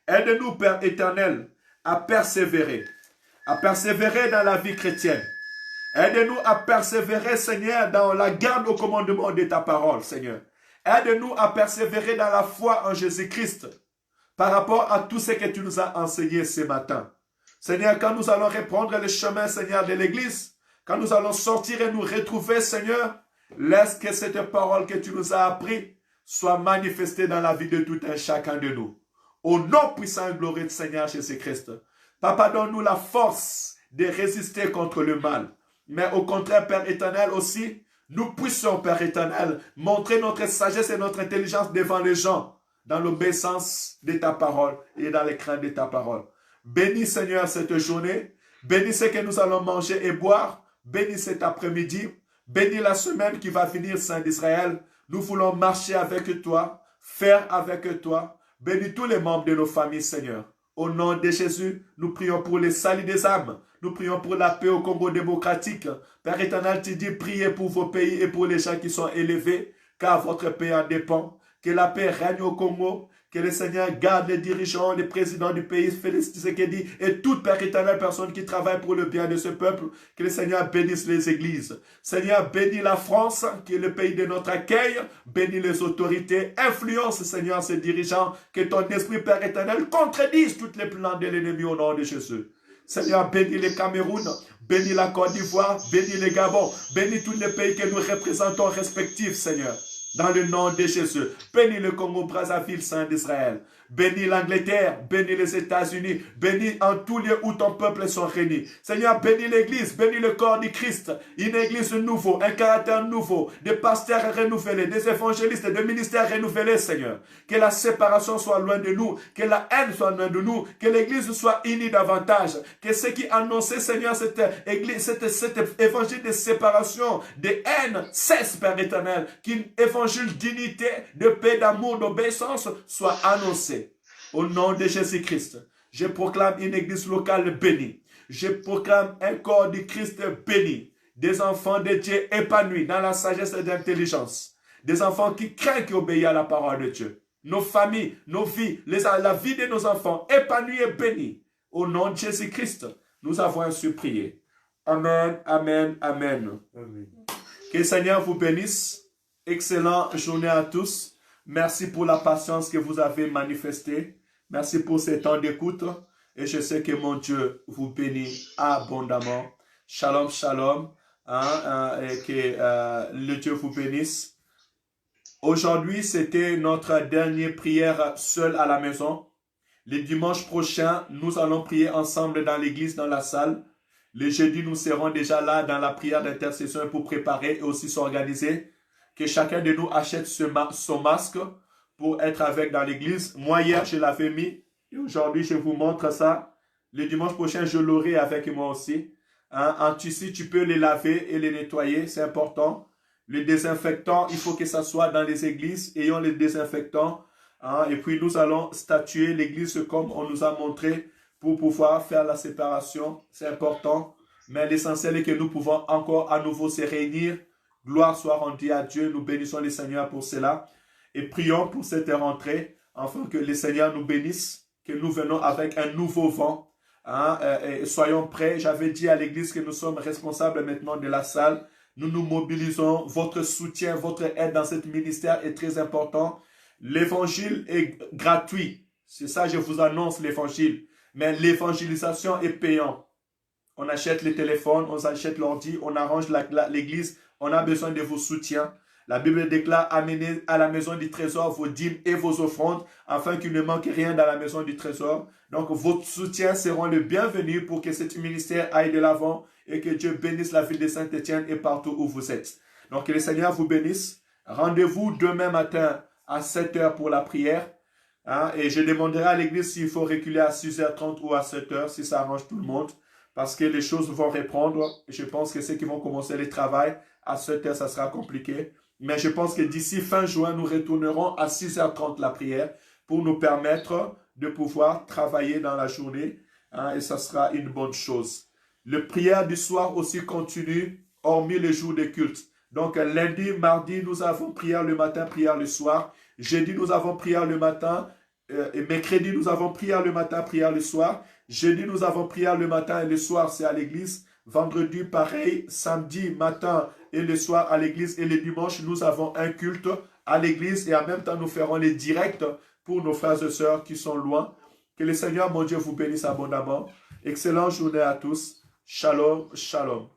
A: Aide-nous, Père éternel, à persévérer dans la vie chrétienne. Aide-nous à persévérer, Seigneur, dans la garde au commandement de ta parole, Seigneur. Aide-nous à persévérer dans la foi en Jésus-Christ par rapport à tout ce que tu nous as enseigné ce matin. Seigneur, quand nous allons reprendre le chemin, Seigneur, de l'Église, quand nous allons sortir et nous retrouver, Seigneur, laisse que cette parole que tu nous as appris soit manifestée dans la vie de tout un chacun de nous. Au nom puissant et glorieux du Seigneur Jésus-Christ. Papa, donne-nous la force de résister contre le mal. Mais au contraire, Père éternel aussi, nous puissions, Père éternel, montrer notre sagesse et notre intelligence devant les gens, dans l'obéissance de ta parole et dans les craintes de ta parole. Bénis, Seigneur, cette journée. Bénis ce que nous allons manger et boire. Bénis cet après-midi. Bénis la semaine qui va venir, Saint d'Israël. Nous voulons marcher avec toi, faire avec toi. Bénis tous les membres de nos familles, Seigneur. Au nom de Jésus, nous prions pour les saluts des âmes. Nous prions pour la paix au Congo démocratique. Père éternel, tu dis, priez pour vos pays et pour les gens qui sont élevés, car votre pays en dépend. Que la paix règne au Congo. Que le Seigneur garde les dirigeants, les présidents du pays, Félix Tshisekedi et toute Père éternelle personne qui travaille pour le bien de ce peuple. Que le Seigneur bénisse les églises. Seigneur, bénis la France, qui est le pays de notre accueil. Bénis les autorités. Influence, Seigneur, ces dirigeants. Que ton esprit, Père éternel, contredise tous les plans de l'ennemi au nom de Jésus. Seigneur, bénis le Cameroun, bénis la Côte d'Ivoire, bénis le Gabon, bénis tous les pays que nous représentons respectifs, Seigneur. Dans le nom de Jésus, bénis le Congo-Brazzaville, Saint d'Israël. Bénis l'Angleterre, bénis les États-Unis, bénis en tous lieux où ton peuple sont réunis. Seigneur, bénis l'Église, bénis le corps du Christ. Une Église nouveau, un caractère nouveau, des pasteurs renouvelés, des évangélistes, des ministères renouvelés, Seigneur. Que la séparation soit loin de nous, que la haine soit loin de nous, que l'Église soit unie davantage. Que ceux qui annonçaient, Seigneur, cet évangile de séparation, de haine, cesse, Père éternel. Qu'une évangile d'unité, de paix, d'amour, d'obéissance soit annoncé. Au nom de Jésus-Christ, je proclame une église locale bénie. Je proclame un corps du Christ béni. des enfants de Dieu épanouis dans la sagesse et l'intelligence, des enfants qui craignent et obéissent à la parole de Dieu. Nos familles, nos vies, la vie de nos enfants épanouis et bénis. Au nom de Jésus-Christ, nous avons ainsi prié. Amen, amen, amen. Amen. Que le Seigneur vous bénisse. Excellente journée à tous. Merci pour la patience que vous avez manifestée. Merci pour ce temps d'écoute. Et je sais que mon Dieu vous bénit abondamment. Shalom, shalom. Et que le Dieu vous bénisse. Aujourd'hui, c'était notre dernière prière seule à la maison. Le dimanche prochain, nous allons prier ensemble dans l'église, dans la salle. Le jeudi, nous serons déjà là dans la prière d'intercession pour préparer et aussi s'organiser. Que chacun de nous achète son masque pour être avec dans l'église. Moi, hier, je l'avais mis. Et aujourd'hui, je vous montre ça. Le dimanche prochain, je l'aurai avec moi aussi. En tissu, tu peux les laver et les nettoyer. C'est important. Le désinfectant, il faut que ça soit dans les églises. Ayons les désinfectants. Et puis, nous allons statuer l'église comme on nous a montré pour pouvoir faire la séparation. C'est important. Mais l'essentiel est que nous pouvons encore à nouveau se réunir. Gloire soit rendue à Dieu. Nous bénissons le Seigneur pour cela. Et prions pour cette rentrée, afin que le Seigneur nous bénisse, que nous venons avec un nouveau vent. Et soyons prêts. J'avais dit à l'église que nous sommes responsables maintenant de la salle. Nous nous mobilisons. Votre soutien, votre aide dans ce ministère est très important. L'évangile est gratuit. C'est ça, je vous annonce l'évangile. Mais l'évangélisation est payante. On achète les téléphones, on achète l'ordi, on arrange l'église. On a besoin de vos soutiens. La Bible déclare, amenez à la maison du trésor vos dîmes et vos offrandes, afin qu'il ne manque rien dans la maison du trésor. Donc, vos soutiens seront le bienvenu pour que cet ministère aille de l'avant et que Dieu bénisse la ville de Saint-Étienne et partout où vous êtes. Donc, que le Seigneur vous bénisse. Rendez-vous demain matin à 7 h pour la prière. Et je demanderai à l'église s'il faut reculer à 6h30 ou à 7 h, si ça arrange tout le monde. Parce que les choses vont reprendre. Je pense que ceux qui vont commencer le travail, à 7 h, ça sera compliqué. Mais je pense que d'ici fin juin, nous retournerons à 6h30 la prière pour nous permettre de pouvoir travailler dans la journée. Et ça sera une bonne chose. Le prière du soir aussi continue, hormis les jours de culte. Donc lundi, mardi, nous avons prière le matin, prière le soir. Jeudi, nous avons prière le matin. Et mercredi, nous avons prière le matin, prière le soir. Jeudi, nous avons prière le matin et le soir, c'est à l'église. Vendredi, pareil. Samedi matin et le soir à l'église. Et le dimanche, nous avons un culte à l'église. Et en même temps, nous ferons les directs pour nos frères et sœurs qui sont loin. Que le Seigneur, mon Dieu, vous bénisse abondamment. Excellente journée à tous. Shalom, shalom.